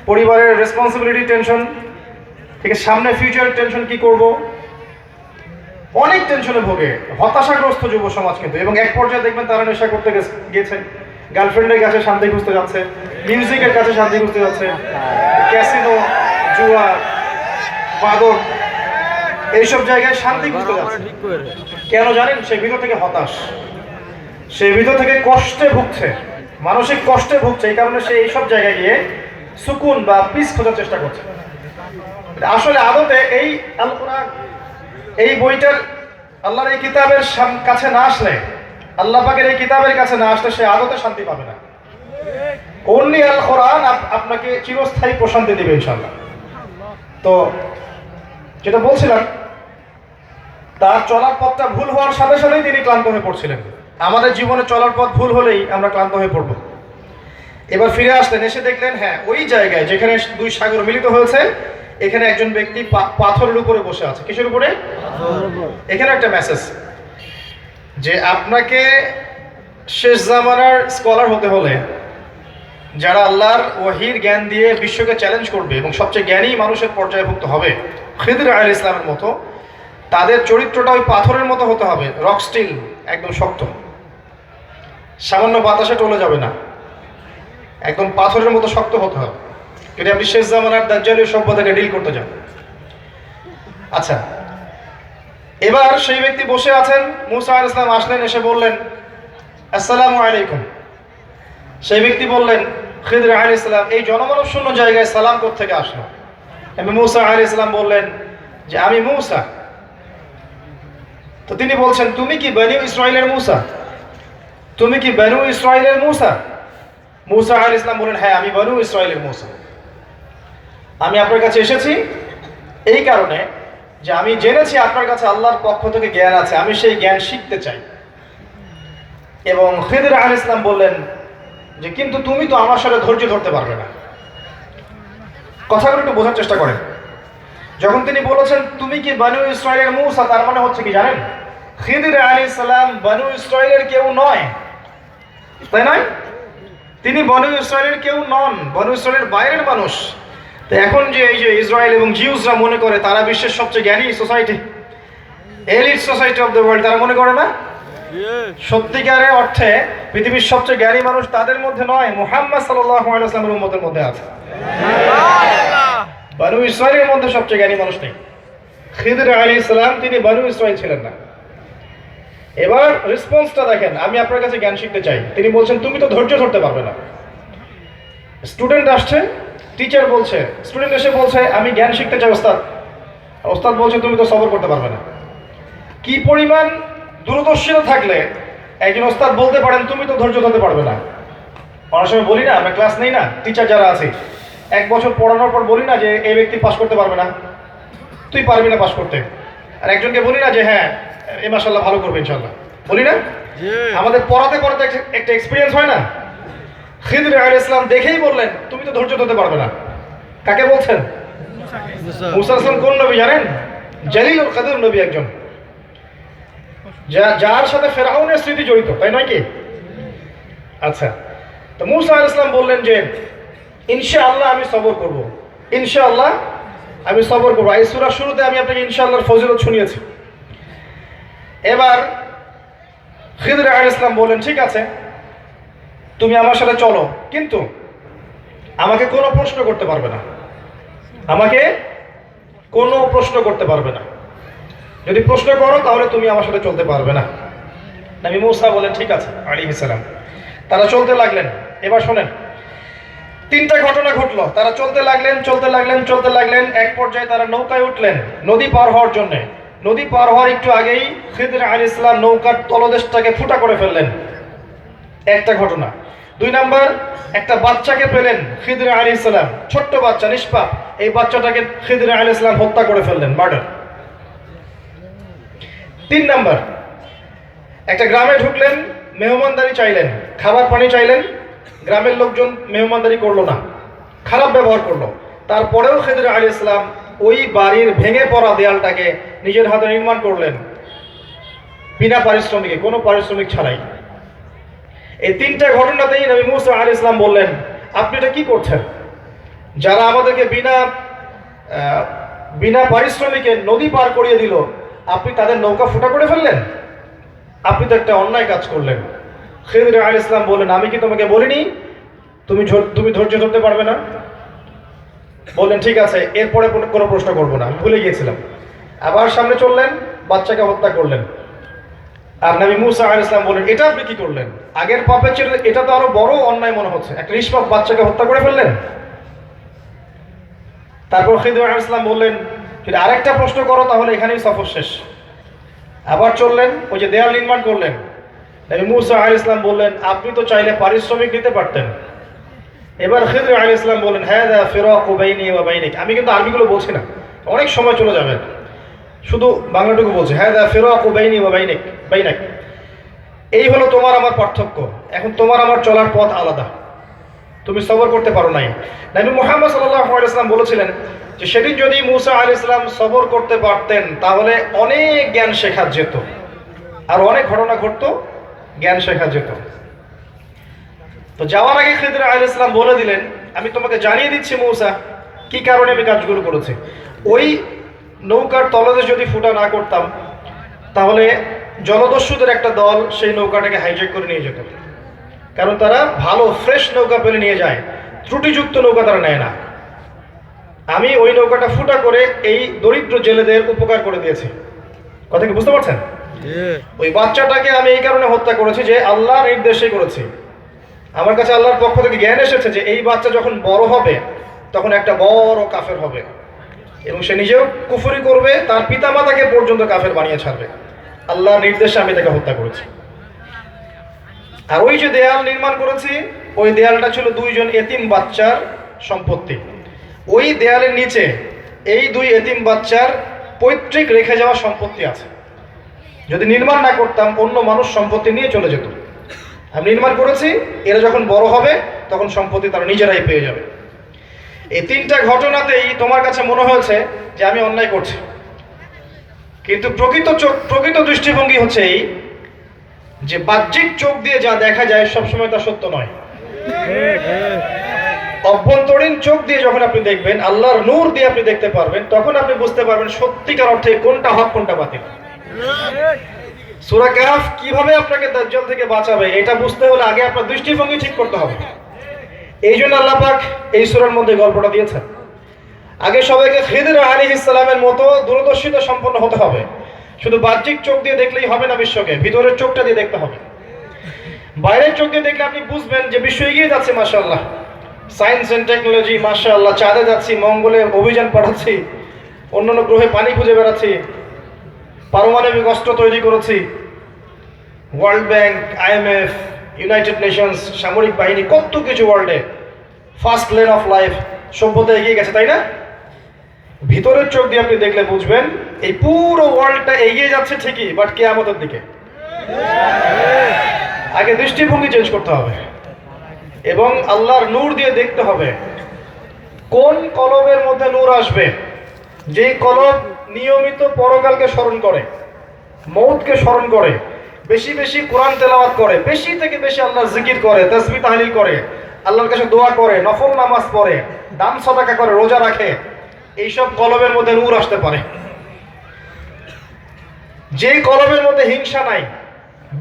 পরিবারের রেসপন্সিবিলিটি টেনশন, ঠিক আছে, সামনে ফিউচার টেনশন, কি করব, অনেক টেনশনে ভোগে, হতাশাগ্রস্ত যুব সমাজ কিন্তু। এবং এক পর্যায়ে দেখবেন তারা নেশা করতে গেছে, গার্লফ্রেন্ডের কাছে শান্তি খুঁজতে যাচ্ছে, মিউজিকের কাছে শান্তি খুঁজতে যাচ্ছে, ক্যাসিনো, জুয়া, মাদক, এইসব জায়গায় শান্তি খুঁজতে যাচ্ছে। কেন জানেন? সে ভিতর থেকে হতাশ, সে ভিতর থেকে কষ্টে ভুগছে, মানসিক কষ্টে ভুগছে। এই কারণে সে এইসব জায়গায় গিয়ে সুকুন বা পিস খোঁজার চেষ্টা করছে। আসলে আদতে এই আল কোরআন, এই বইটার, আল্লাহর এই কিতাবের কাছে না আসলে, আল্লাহ পাকের এই কিতাবের কাছে না আসলে সে আদতে শান্তি পাবে না। অনলি আল কোরআন আপনাকে চিরস্থায়ী প্রশান্তি দিবে ইনশাআল্লাহ। তো যেটা বলছিলাম, তার চলার পথটা ভুল হওয়ার সাথে সাথেই তিনি ক্লান্ত হয়ে পড়ছিলেন। আমাদের জীবনে চলার পথ ভুল হলেই আমরা ক্লান্ত হয়ে পড়ব। এবার ফিরে আসলেন, এসে দেখলেন হ্যাঁ, ওই জায়গায় যেখানে দুই সাগর মিলিত হয়েছে, এখানে একজন ব্যক্তি পাথরের উপরে বসে আছে। কিসের উপরে? এখানে একটা মেসেজ যে আপনাকে শেষ জামানার স্কলার হতে হলে, যারা আল্লাহর ওয়াহির জ্ঞান দিয়ে বিশ্বকে চ্যালেঞ্জ করবে এবং সবচেয়ে জ্ঞানী মানুষের পর্যায়ভুক্ত হবে খিদির আলাইহিস সালামের মতো, তাদের চরিত্রটা ওই পাথরের মতো হতে হবে, রক স্টিল, একদম শক্ত, সামান্য বাতাসে টলে যাবে না, একদম পাথরের মতো শক্ত হতে হবে যদি আপনি শেষ জামানার দাজ্জালীয় সভ্যতাকে ডিল করতে যান। আচ্ছা, এবার সেই ব্যক্তি বসে আছেন, মুসা আলাইহিস সালাম আসলেন, এসে বললেন আসসালামু আলাইকুম। সেই ব্যক্তি বললেন, খিদির আলাইহিস সালাম, এই জনমানব শূন্য জায়গায় সালাম কোত্থেকে আসলো? আমি মুসা আলাইহিস সালাম বললেন যে আমি মুসা। তো তিনি বলছেন, তুমি কি বনি ইসরাইলের মুসা? তুমি কি বনু ইসরাইলের মুসা? মুসা আলাইহিস সালাম বলেন, হ্যাঁ, আমি বনু ইসরাইলের মুসা। আমি আপনার কাছে এসেছি এই কারণে যে আমি জেনেছি আপনার কাছে আল্লাহর পক্ষ থেকে জ্ঞান আছে, আমি সেই জ্ঞান শিখতে চাই। এবং খিদির আলাইহিস সালাম বললেন যে কিন্তু তুমি তো আমার সাথে ধৈর্য ধরতে পারবে না। কথাগুলো একটু বোঝার চেষ্টা করেন। যখন তিনি বলেছেন তুমি কি বনু ইসরাইলের মুসা, তার মানে হচ্ছে কি জানেন? খিদির আলাইহিস সালাম বনু ইসরাইলের কেউ নয়, তাই নয়? তিনি বনু ইসরাইলের কেউ নন, বনু ইসরাইলের বাইরের মানুষ। তো এখন যে এই যে ইসরায়েল এবং জিউসরা মনে করে তারা বিশ্বের সবচেয়ে জ্ঞানী society, elite society of the world, তারা মনে করে না সত্যিকারের অর্থে পৃথিবীর সবচেয়ে জ্ঞানী মানুষ তাদের মধ্যে নয়, মুহাম্মদ সাল্লাল্লাহু আলাইহি ওয়াসাল্লামের উম্মতের মধ্যে আছে। বনু ইসরাইলের মধ্যে সবচেয়ে জ্ঞানী মানুষ নেই। খিদর আলাইহিস সালাম তিনি বনু ইসরাইল ছিলেন না। এবার রেসপন্সটা দেখেন, আমি আপনার কাছে জ্ঞান শিখতে চাই। তিনি বলছেন তুমি তো ধৈর্য ধরতে পারবে না। স্টুডেন্ট আসছে, টিচার বলছে, স্টুডেন্ট এসে বলছে আমি জ্ঞান শিখতে চাই ওস্তাদ। ওস্তাদ বলছে তুমি তো সবর করতে পারবে না। কি পরিমাণ দূরদর্শিতা থাকলে একজন ওস্তাদ বলতে পারেন তুমি তো ধৈর্য ধরতে পারবে না। অনেক সময় বলি না, আমরা ক্লাস নেই না, টিচার যারা আছে 1 বছর পড়ানোর পর বলি না যে এই ব্যক্তি পাস করতে পারবে না, তুই পারবি না পাস করতে। আর একজনকে বলি না যে হ্যাঁ এ মাশাআল্লাহ ভালো করবে ইনশাআল্লাহ, বলি না? আমাদের পড়াতে পড়াতে একটা এক্সপিরিয়েন্স হয় না। খিদর আলাইহিস সালাম দেখেই বললেন তুমি তো ধৈর্য ধরতে পারবে না। কাকে বলছেন? মুসা আলাইহিস সালাম কোন নবী জানেন? জলিলুল কদর নবী, একজন যার সাথে ফেরাউনের স্মৃতি জড়িত, তাই নয় কি? আচ্ছা, তো মুসা আলাইহিস সালাম বললেন যে ইনশাআল্লাহ আমি সবর করব, ইনশাআল্লাহ আমি সবর করবো। এই সূরার শুরুতে আমি আপনাকে ইনশাআল্লাহর ফজিলত শুনিয়েছি। এবার খিদর আলাইহিস সালাম বললেন ঠিক আছে তুমি আমার সাথে চলো, কিন্তু আমাকে কোনো প্রশ্ন করতে পারবে না, আমাকে কোনো প্রশ্ন করতে পারবে না। যদি প্রশ্ন করো তাহলে তুমি আমার সাথে চলতে পারবে না। নবী মুসা বলেন ঠিক আছে আলাইহিস সালাম। তারা চলতে লাগলেন। এবার শোনেন, 3টা ঘটনা ঘটলো। তারা চলতে লাগলেন চলতে লাগলেন চলতে লাগলেন, এক পর্যায়ে তারা নৌকায় উঠলেন নদী পার হওয়ার জন্য। নদী পার হওয়ার একটু আগেই খিদর আলাইহিস সালাম নৌকার তলদেশটাকে ফুটা করে ফেললেন, একটা ঘটনা। 2 নাম্বার, একটা বাচ্চাকে পেলেন খিদর আলাইহিস সালাম, ছোট্ট বাচ্চা নিষ্পাপ, এই বাচ্চাটাকে খিদর আলাইহিস সালাম হত্যা করে ফেললেন, মার্ডার। 3 নাম্বার, একটা গ্রামে ঢুকলেন, মেহমানদারি চাইলেন, খাবার পানি চাইলেন, গ্রামের লোকজন মেহমানদারি করলো না, খারাপ ব্যবহার করলো। তারপরেও খিদর আলাইহিস সালাম ওই বাড়ির ভেঙে পড়া দেয়ালটাকে নিজের হাতে নির্মাণ করলেন, বিনা পারিশ্রমিকে, কোনো পারিশ্রমিক ছাড়াই। এই 3টা ঘটনাতেই নবী মুসা আলাইহিস সালাম বললেন আপনি এটা কি করছেন? যারা আমাদেরকে বিনা পারিশ্রমিকে নদী পার করিয়ে দিল, আপনি তাদের নৌকা ফুটা করে ফেললেন, আপনি তো একটা অন্যায় কাজ করলেন। খিদর আলাইহিস সালাম বললেন আমি কি তোমাকে বলিনি তুমি ধৈর্য ধরতে পারবে না? বললেন ঠিক আছে এরপরে কোনো প্রশ্ন করবো না, আমি ভুলে গিয়েছিলাম। আবার সামনে চললেন, বাচ্চাকে হত্যা করলেন। আর নবী মুসা আলাইহিস সালাম বললেন এটা আপনি কি করলেন? আগের পাপের চেয়ে এটা তো আরো বড় অন্যায় মনে হচ্ছে, একটা নিষ্পাপ বাচ্চাকে হত্যা করে ফেললেন। তারপর খিদর আলাইহিস সালাম বললেন যদি আরেকটা প্রশ্ন করো তাহলে এখানেই সফর শেষ। আবার চললেন, ওই যে দেয়াল নির্মাণ করলেন। নবী মুসা আলাইহিস সালাম বললেন আপনি তো চাইলে পারিশ্রমিক দিতে পারতেন। এবার খিদর আলাইহিস সালাম বললেন হাযা ফিরাকু বাইনি ওয়া বাইনিক। আমি কিন্তু আরবিগুলো বলছি না, অনেক সময় চলে যাবে, শুধু বাংলাটুকু বলছি, হাযা ফিরাকু বাইনি ওয়া বাইনাক। এই হলো তোমার আমার পার্থক্য, এখন তোমার আমার চলার পথ আলাদা, তুমি সবর করতে পারো নাই। নবী মুহাম্মদ সাল্লাল্লাহু আলাইহি ওয়াসাল্লাম বলেছিলেন যে সেদিন যদি মুসা আলাইহিস সালাম সবর করতে পারতেন তাহলে অনেক জ্ঞান শেখা যেত, আর অনেক ঘটনা ঘটতো, জ্ঞান শেখা যেত। তো যাওয়ার আগে খিদর আলাইহিস সালাম বলে দিলেন আমি তোমাকে জানিয়ে দিচ্ছি মুসা কি কারণে আমি কাজগুলো করেছি। ওই নৌকার তলদেশ যদি ফুটা না করতাম তাহলে জলদস্যুদের একটা দল সেই নৌকাটাকে হাইজ্যাক করে নিয়ে যেত, কারণ তারা ভালো ফ্রেশ নৌকা পেলে নিয়ে যায়, ত্রুটিযুক্ত নৌকা তারা নেয় না। আমি ওই নৌকাটা ফুটা করে এই দরিদ্র জেলেদের উপকার করে দিয়েছি। কথা কি বুঝতে পারছেন? ওই বাচ্চাটাকে আমি এই কারণে হত্যা করেছি যে আল্লাহর নির্দেশে করেছি। আমার কাছে আল্লাহর পক্ষ থেকে জ্ঞান এসেছে যে এই বাচ্চা যখন বড় হবে তখন একটা বড় কাফের হবে এবং সে নিজেও কুফরি করবে, তার পিতামাতাকে পর্যন্ত কাফের বানিয়ে ছাড়বে। আল্লাহর নির্দেশে আমি তাকে হত্যা করেছি। আর ওই যে দেয়াল নির্মাণ করেছি, ওই দেয়ালটা ছিল 2 জন এতিম বাচ্চার সম্পত্তি। ওই দেয়ালের নিচে এই 2 এতিম বাচ্চার পৈতৃক রেখে যাওয়া সম্পত্তি আছে। যদি নির্মাণ না করতাম অন্য মানুষ সম্পত্তি নিয়ে চলে যেত। আমি নির্মাণ করেছি, এরা যখন বড় হবে তখন সম্পত্তি তারা নিজেরাই পেয়ে যাবে। এই 3টা ঘটনাতেই তোমার কাছে মনে হয়েছে যে আমি অন্যায় করছি, কিন্তু প্রকৃত দৃষ্টিভঙ্গি হচ্ছে এই যে বাহ্যিক চোখ দিয়ে যা দেখা যায় সবসময় তা সত্য নয়। অভ্যন্তরীণ চোখ দিয়ে যখন আপনি দেখবেন, আল্লাহর নূর দিয়ে আপনি দেখতে পারবেন, তখন আপনি বুঝতে পারবেন সত্যিকার অর্থে কোনটা হক কোনটা বাতিল। সূরা কাহফ কিভাবে আপনাকে দাজ্জাল থেকে বাঁচাবে এটা বুঝতে হলে আগে আপনার দৃষ্টিভঙ্গি ঠিক করতে হবে। এই জন্য আল্লাহ পাক এই সূরার মধ্যে গল্পটা দিয়েছেন। আগে সবাইকে খিদর আলাইহিস সালামের মতো দূরদর্শিতা সম্পন্ন হতে হবে। শুধু বাহ্যিক চোখ দিয়ে দেখলেই হবে না বিশ্বকে, ভিতরের চোখটা দিয়ে দেখতে হবে। বাইরের চোখ দিয়ে দেখলে আপনি বুঝবেন যে বিশ্ব এগিয়ে যাচ্ছে মাশাআল্লাহ, সায়েন্স এন্ড টেকনোলজি মাশাআল্লাহ, চাঁদে যাচ্ছি, মঙ্গলে অভিযান পাঠাচ্ছি, অন্যান্য গ্রহে পানি খুঁজে বেড়াচ্ছি, পারমাণবিক অস্ত্র তৈরি করেছি, world bank, IMF, United Nations, সামরিক বাহিনী, কত কিছু ওয়ার্ল্ডে, ফার্স্ট লেন অফ লাইফ, সভ্যতা এগিয়ে গেছে, তাই না? ভিতরের চোখ দিয়ে আপনি দেখলে বুঝবেন এই পুরো ওয়ার্ল্ডটা এগিয়ে যাচ্ছে ঠিকই, বাট কিয়ামতের দিকে। আগে দৃষ্টিভঙ্গি চেঞ্জ করতে হবে এবং আল্লাহর নূর দিয়ে দেখতে হবে কোন কলবের মধ্যে নূর আসবে, যেই কলব নিয়মিত পরকালকে স্মরণ করে, মৌতকে স্মরণ করে, বেশি বেশি কোরআন তেলাওয়াত করে, বেশি থেকে বেশি আল্লাহর জিকির করে, তাসবিহ তাহলিল করে, আল্লাহর কাছে দোয়া করে, নফল নামাজ পড়ে, দান সাদাকা করে, রোজা রাখে, এইসব কলবের মধ্যে নূর আসতে পারে। যে কলবের মধ্যে হিংসা নাই,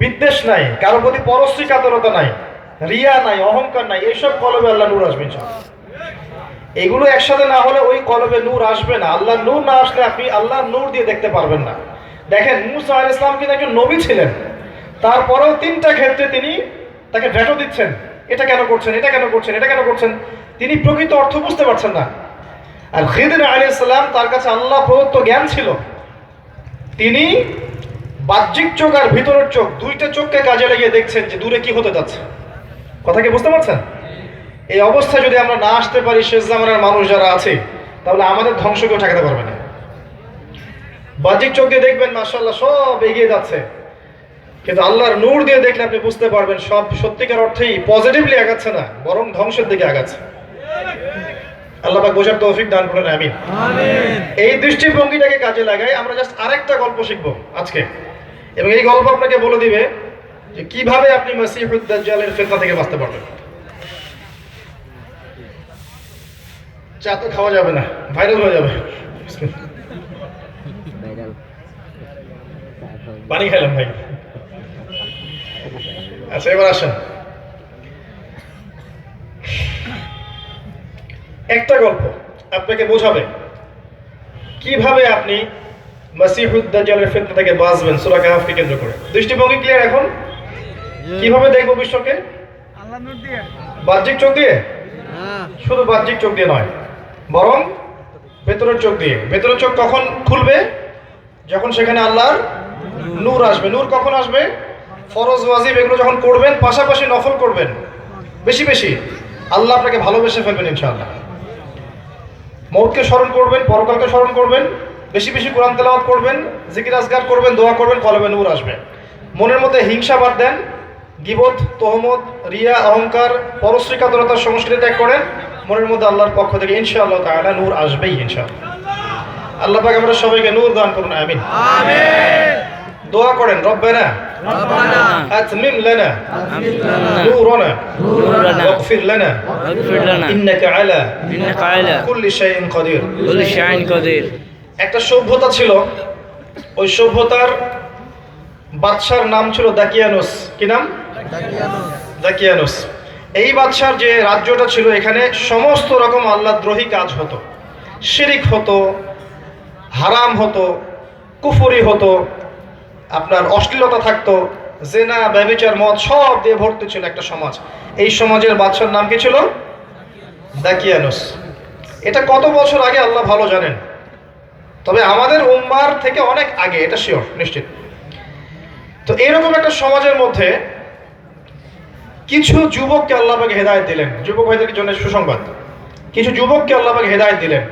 বিদ্বেষ নাই, কারো প্রতি পরশ্রী কাতরতা নাই, রিয়া নাই, অহংকার নাই, এইসব কলবে আল্লাহ নূর আসবে ইনশাআল্লাহ। এগুলো একসাথে না হলে ওই কলবে নূর আসবে না। আল্লাহ নূর না আসলে আপনি আল্লাহর নূর দিয়ে দেখতে পারবেন না। দেখেন মুসা আলাইহিস সালাম কিন্তু একজন নবী ছিলেন, তারপরেও 3টা ক্ষেত্রে তিনি তাকে ভেটো দিচ্ছেন, এটা কেন করছেন, এটা কেন করছেন, এটা কেন করছেন। তিনি প্রকৃত অর্থ বুঝতে পারছেন না। আর খিদর আলাইহিস সালাম, তার কাছে আল্লাহ প্রদত্ত জ্ঞান ছিল, তিনি বাহ্যিক চোখ আর ভিতরের চোখ, দুইটা চোখকে কাজে লাগিয়ে দেখছেন যে দূরে কি হতে যাচ্ছে। কথা কি বুঝতে পারছেন? এই অবস্থায় যদি আমরা না আসতে পারি শেষ জামানার মানুষ যারা আছে, তাহলে আমাদের ধ্বংস কেউ ঠেকাতে পারবে না। বাহ্যিক চোখ দিয়ে দেখবেন মাশাআল্লাহ সব এগিয়ে যাচ্ছে, কিন্তু আল্লাহর নূর দিয়ে দেখলে আপনি বুঝতে পারবেন সব সত্যিকার অর্থেই পজিটিভলি আগাচ্ছে না, বরং ধ্বংসের দিকে আগাচ্ছে। আল্লাহ পাক বোঝার তৌফিক দান করেন, আমিন। এই দৃষ্টিভঙ্গিটাকে কাজে লাগাই আমরা জাস্ট আরেকটা গল্প শিখবো আজকে, এবং এই গল্প আপনাকে বলে দিবে যে কিভাবে আপনি মাসিহুদ দাজ্জালের ফিতনা থেকে বাঁচতে পারবেন। চা তো খাওয়া যাবে না, ভাইরাল হয়ে যাবে। পানি খাইলাম ভাই। আচ্ছা এবার আসেন, একটা গল্প আপনাকে বোঝাবে কিভাবে আপনি মাসিহুদ দাজ্জালের ফিতনা থেকে বাঁচবেন সূরা কাহফকে কেন্দ্র করে। দৃষ্টিভঙ্গি ক্লিয়ার এখন? কিভাবে দেখবো বিশ্বকে? বাহ্যিক চোখ দিয়ে? শুধু বাহ্যিক চোখ দিয়ে নয়, বরং ভেতরের চোখ দিয়ে। ভেতরের চোখ কখন খুলবে? যখন সেখানে আল্লাহর নূর আসবে। নূর কখন আসবে? ফরজ ওয়াজিব এগুলো যখন করবেন, পাশাপাশি নফল করবেন বেশি বেশি, আল্লাহ আপনাকে ভালোবেসে ফেলবেন ইনশাআল্লাহ। মৌতকে স্মরণ করবেন, পরকালকে স্মরণ করবেন, বেশি বেশি কোরআন তেলাওয়াত করবেন, জিকির আজকার করবেন, দোয়া করবেন, কলবে নূর আসবে। মনের মধ্যে হিংসা বাদ দেন, গীবত, তহমত, রিয়া, অহংকার, পরশ্রী কাতরতার সংস্কৃতি ত্যাগ করেন, মনের মধ্যে আল্লাহর পক্ষ থেকে ইনশাআল্লাহ তাআলা নূর আসবেই ইনশাআল্লাহ। আল্লাহ পাক আমরা সবাইকে নূর দান করুন, আমিন। দোয়া করেন, রব্বানা আতমিম লানা নূরানা ওয়াগফির লানা ইন্নাকা আলা কুল্লি শাইইন কাদির। একটা সভ্যতা ছিল, ওই সভ্যতার বাদশার নাম ছিল দাকিয়ানুস। কি নাম? দাকিয়ানুস। এই বাদশার যে রাজ্যটা ছিল, এখানে সমস্ত রকম আল্লাহদ্রোহী কাজ হতো, শিরিক হতো, হারাম হতো, কুফরি হতো, আপনার অশ্লীলতা থাকতো, জেনা, ব্যভিচার, মদ সব দিয়ে ভর্তি ছিল একটা সমাজ। এই সমাজের বাদশার নাম কি ছিল? দাকিয়ানুস। এটা কত বছর আগে আল্লাহ ভালো জানেন, তবে আমাদের উম্মার থেকে অনেক আগে, এটা শিওর, নিশ্চিত। তো এরকম একটা সমাজের মধ্যে কিছু যুবককে আল্লাহ পাক হেদায়েত দিলেন। যুবক ভাইদের জন্য সুসংবাদ, কিছু যুবককে আল্লাহ পাক হেদায়েত দিলেন,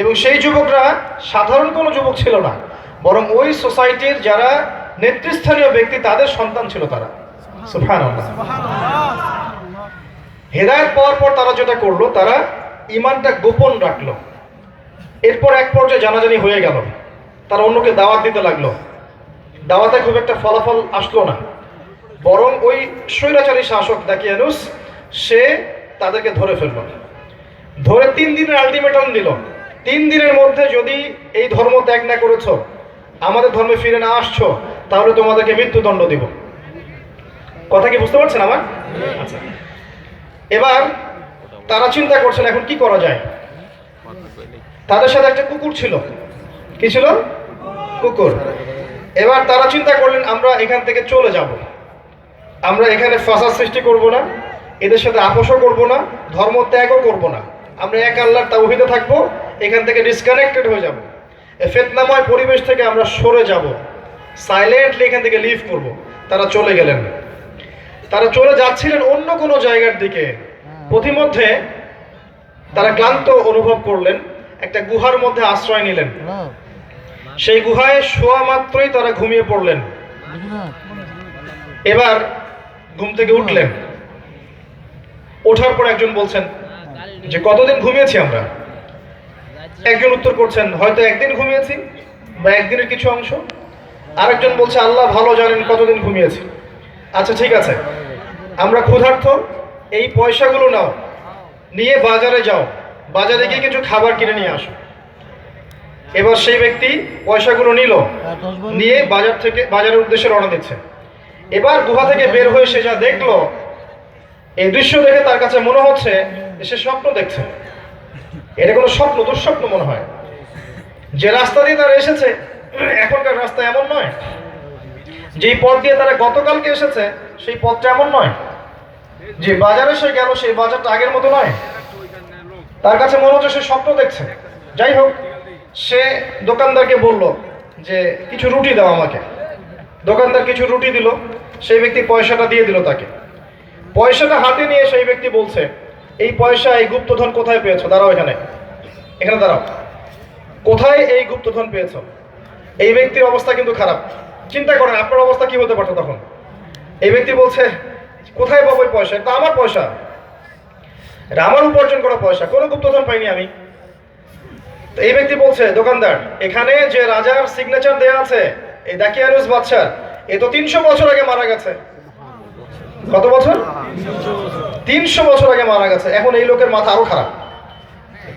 এবং সেই যুবকরা সাধারণ কোনো যুবক ছিল না, বরং ওই সোসাইটির যারা নেতৃস্থানীয় ব্যক্তি তাদের সন্তান ছিল তারা। সুবহানাল্লাহ। হেদায়েত পাওয়ার পর তারা যেটা করলো, তারা ঈমানটা গোপন রাখলো। এরপর এক পর্যায়ে জানাজানি হয়ে গেল, তারা অন্যকে দাওয়াত দিতে লাগলো। দাওয়াতে খুব একটা ফলাফল আসলো না, বরং ওই স্বৈরাচারী শাসক দাকিয়ানুস সে তাদেরকে ধরে ফেলল। ধরে 3 দিনের আলটিমেটাম দিল, 3 দিনের মধ্যে যদি এই ধর্ম ত্যাগ না করেছো, আমাদের ধর্মে ফিরে না আসছো, তাহলে তোমাদেরকে মৃত্যুদণ্ড দিব। কথা কি বুঝতে পারছেন আমার? আচ্ছা, এবার তারা চিন্তা করছেন এখন কি করা যায়। তাদের সাথে একটা কুকুর ছিল। কি ছিল? কুকুর। এবার তারা চিন্তা করলেন আমরা এখান থেকে চলে যাব, আমরা এখানে ফাসাদ সৃষ্টি করব না, এদের সাথে আপোষও করব না, ধর্ম ত্যাগও করব না, আমরা এক আল্লাহর তাওহীদে থাকবো, এখান থেকে ডিসকানেক্টেড হয়ে যাব, এই ফিতনাময় পরিবেশ থেকে আমরা সরে যাব, সাইলেন্টলি এখান থেকে লিভ করব। তারা চলে গেলেন। তারা চলে যাচ্ছিলেন অন্য কোনো জায়গার দিকে। পথিমধ্যে তারা ক্লান্ত অনুভব করলেন, একটা গুহার মধ্যে আশ্রয় নিলেন। সেই গুহায় শোয়া মাত্রই তারা ঘুমিয়ে পড়লেন। এবার ঘুম থেকে উঠলেন। ওঠার পর একজন বলছেন যে কতদিন ঘুমিয়েছি আমরা? একজন উত্তর করছেন হয়তো একদিন ঘুমিয়েছি বা একদিনের কিছু অংশ। আরেকজন বলছে আল্লাহ ভালো জানেন কতদিন ঘুমিয়েছি। আচ্ছা ঠিক আছে, আমরা ক্ষুধার্ত, এই পয়সাগুলো নাও, নিয়ে বাজারে যাও, বাজারে গিয়ে কিছু খাবার কিনে নিয়ে আসো। এবার সেই ব্যক্তি পয়সাগুলো নিল, নিয়ে বাজারের উদ্দেশ্যে রওনা দিচ্ছে। এবার গুহা থেকে বের হয়ে সে যা দেখলো, এই দৃশ্য দেখে তার কাছে মনে হচ্ছে সে স্বপ্ন দেখছে। এটা কোনো স্বপ্ন, দুঃস্বপ্ন মনে হয়। যে রাস্তা দিয়ে তারা এসেছে এখনকার রাস্তা এমন নয়, যেই পথ দিয়ে তারা গতকালকে এসেছে সেই পথটা এমন নয়, যে বাজারে সে গেল সেই বাজারটা আগের মতো নয়। তার কাছে মনে হচ্ছে সে স্বপ্ন দেখছে। যাই হোক, সে দোকানদারকে বলল যে কিছু রুটি দাও আমাকে। দোকানদার কিছু রুটি দিল, সেই ব্যক্তি পয়সাটা দিয়ে দিল তাকে। পয়সাটা হাতে নিয়ে সেই ব্যক্তি বলছে এই পয়সা, এই গুপ্তধন কোথায় পেয়েছো? দাঁড়াও, এখানে দাঁড়াও। কোথায় এই গুপ্তধন পেয়েছো? এই ব্যক্তির অবস্থা কিন্তু খারাপ। চিন্তা করেন আপনার অবস্থা কি হতে পারতো তখন। এই ব্যক্তি বলছে কোথায় পাবো এই পয়সা? এটা আমার পয়সা, এটা আমার উপার্জন করা পয়সা, কোনো গুপ্তধন পাইনি আমি। তো এই ব্যক্তি বলছে দোকানদার, এখানে যে রাজার সিগনেচার দেয়া আছে এই দাকিয়ানুস বাদশার, এ তো 300 বছর আগে মারা গেছে। কত বছর? 300 বছর আগে মারা গেছে। এখন এই লোকের মাথা আরো খারাপ।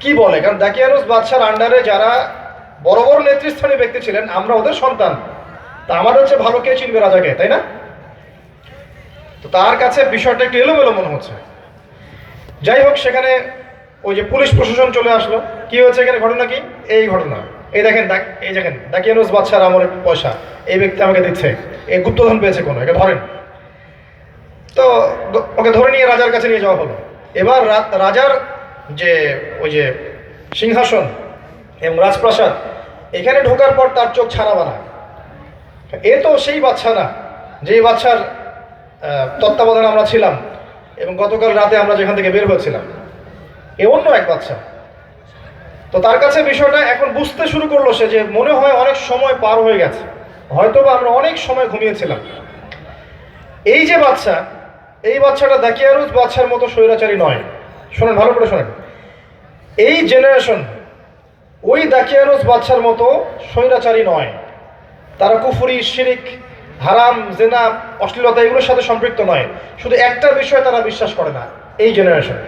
কি বলে? কারণ দাকিয়ানুস বাদশার আন্ডারে যারা বড় বড় নেতৃস্থানীয় ব্যক্তি ছিলেন, আমরা ওদের সন্তান, তা আমাদের হচ্ছে ভালো কে চিনবে রাজাকে, তাই না? তো তার কাছে বিষয়টা একটু এলোমেলো মনে হচ্ছে। যাই হোক, সেখানে ওই যে পুলিশ প্রশাসন চলে আসলো। কি হয়েছে এখানে, ঘটনা কি? এই ঘটনা, এই দেখেন দাকিয়ানুস বাদশার আমলের পয়সা এই ব্যক্তি আমাকে দিচ্ছে, এই গুপ্তধন পেয়েছে কোনো, এটা ধরেন। তো ওকে ধরে নিয়ে রাজার কাছে নিয়ে যাওয়া হলো। এবার রাজার যে ওই যে সিংহাসন এবং রাজপ্রাসাদ, এখানে ঢোকার পর তার চোখ ছানা বানা। এ তো সেই বাদশা না যেই বাদশার তত্ত্বাবধানে আমরা ছিলাম এবং গতকাল রাতে আমরা যেখান থেকে বের হয়েছিলাম, এ অন্য এক বাদশা। তো তার কাছে বিষয়টা এখন বুঝতে শুরু করলো সে, যে মনে হয় অনেক সময় পার হয়ে গেছে, হয়তো বা আমরা অনেক সময় ঘুমিয়েছিলাম। এই যে বাদশা, এই বাদশাটা দাকিয়ানুস বাদশার মতো স্বৈরাচারী নয়। শোনেন, ভালো করে শোনেন, এই জেনারেশন ওই দাকিয়ানুস বাদশার মতো স্বৈরাচারী নয়। তারা কুফরি, শিরিক, হারাম, জেনা, অশ্লীলতা এগুলোর সাথে সম্পৃক্ত নয়। শুধু একটা বিষয় তারা বিশ্বাস করে না এই জেনারেশন,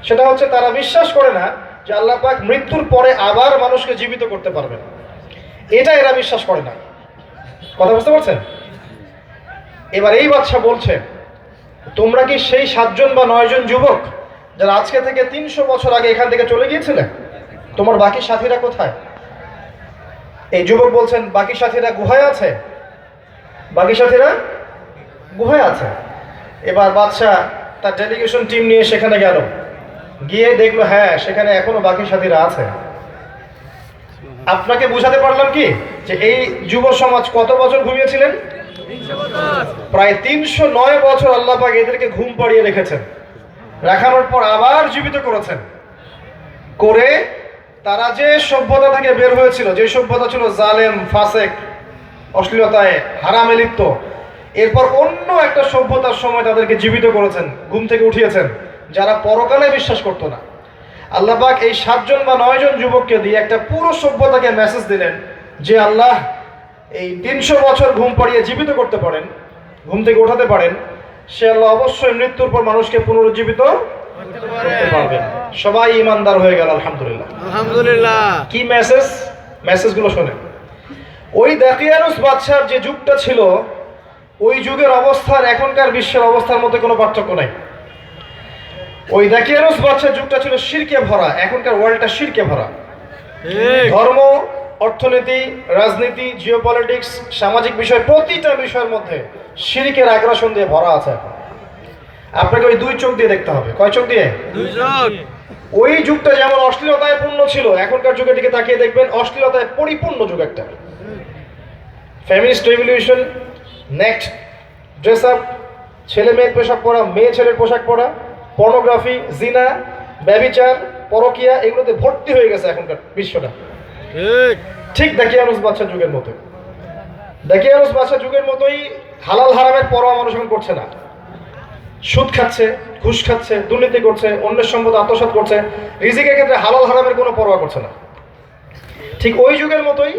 সেটা হচ্ছে তারা বিশ্বাস করে না যে আল্লাহ পাক মৃত্যুর পরে আবার মানুষকে জীবিত করতে পারবেন। এটা এরা বিশ্বাস করে না। কথা বুঝতে পারছেন? এবার এই বাদশা বলছে, তোমরা কি সেই 7 জন বা 9 জন যুবক যারা আজকে থেকে 300 বছর আগে এখান থেকে চলে গিয়েছিলে? তোমার বাকি সাথীরা কোথায়? এই যুবক বলছেন বাকি সাথীরা গুহায় আছে। বাকি সাথীরা গুহায় আছে। এবার বাদশা তার ডেলিগেশন টিম নিয়ে সেখানে গেল, গিয়ে দেখলো হ্যাঁ সেখানে এখনো বাকি সাথীরা আছে। আপনাকে বুঝাতে পারলাম কি যে এই যুব সমাজ কত বছর ঘুমিয়েছিলেন? প্রায় 309 বছর আল্লাহ পাক এদেরকে ঘুম পাড়িয়ে রেখেছেন। রাখানোর পর আবার জীবিত করেছেন। করে তারা যে সভ্যতা থেকে বের হয়েছিল, যে সভ্যতা ছিল জালেম, ফাসেক, অশ্লীলতায়, হারামে লিপ্ত, এরপর অন্য একটা সভ্যতার সময় তাদেরকে জীবিত করেছেন, ঘুম থেকে উঠিয়েছেন, যারা পরকালে বিশ্বাস করতো না। আল্লাহ পাক এই 7 জন বা 9 জন যুবককে দিয়ে একটা পুরো সভ্যতাকে মেসেজ দিলেন যে আল্লাহ এই 300 বছর ঘুম পাড়িয়ে জীবিত করতে পারেন, ঘুম থেকে ওঠাতে পারেন, সে আল্লাহ অবশ্যই মৃত্যুর পর মানুষকে পুনরুজ্জীবিত করতে পারবেন। সবাই ঈমানদার হয়ে গেল, আলহামদুলিল্লাহ। আলহামদুলিল্লাহ। কি মেসেজগুলো শোনেন। ওই দাকিয়ানুস বাদশার যে যুগটা ছিল, ওই যুগের অবস্থার এখনকার বিশ্বের অবস্থার মধ্যে কোনো পার্থক্য নাই। ওই দাকিয়ানুস বাদশার যুগটা ছিল শিরকে ভরা, এখনকার ওয়ার্ল্ডটা শিরকে ভরা। ধর্ম, অর্থনীতি, রাজনীতি, জিওপলিটিক্স, সামাজিক বিষয়, প্রতিটা বিষয়ের মধ্যে শিরকের আগ্রাসন দিয়ে ভরা আছে। আপনাকে ওই দুই চোখ দিয়ে দেখতে হবে। কয় চোখ দিয়ে? দুইজন। ওই যুগটা যেমন অশ্লীলতায় পূর্ণ ছিল, এখনকার যুগের দিকে তাকিয়ে দেখবেন অশ্লীলতায় পরিপূর্ণ যুগ একটা। Feminist revolution, next dress up, ছেলে মেয়ের পোশাক পরা, মেয়ে ছেলের পোশাক পরা, পর্নোগ্রাফি, জিনা, ব্যভিচার, পরকিয়া, এগুলোতে ভর্তি হয়ে গেছে এখনকার বিশ্বটা। ঠিক দাকিয়ানুস বাদশার যুগের মতো। দাকিয়ানুস বাদশার যুগের মতোই হালাল হারামের পরোয়া মানুষ এখন করছে না। সুদ খাচ্ছে, ঘুষ খাচ্ছে, দুর্নীতি করছে, অন্যের সম্পদ আত্মসাৎ করছে, রিজিকের ক্ষেত্রে হালাল হারামের কোনো পরোয়া করছে না। ঠিক ওই যুগের মতোই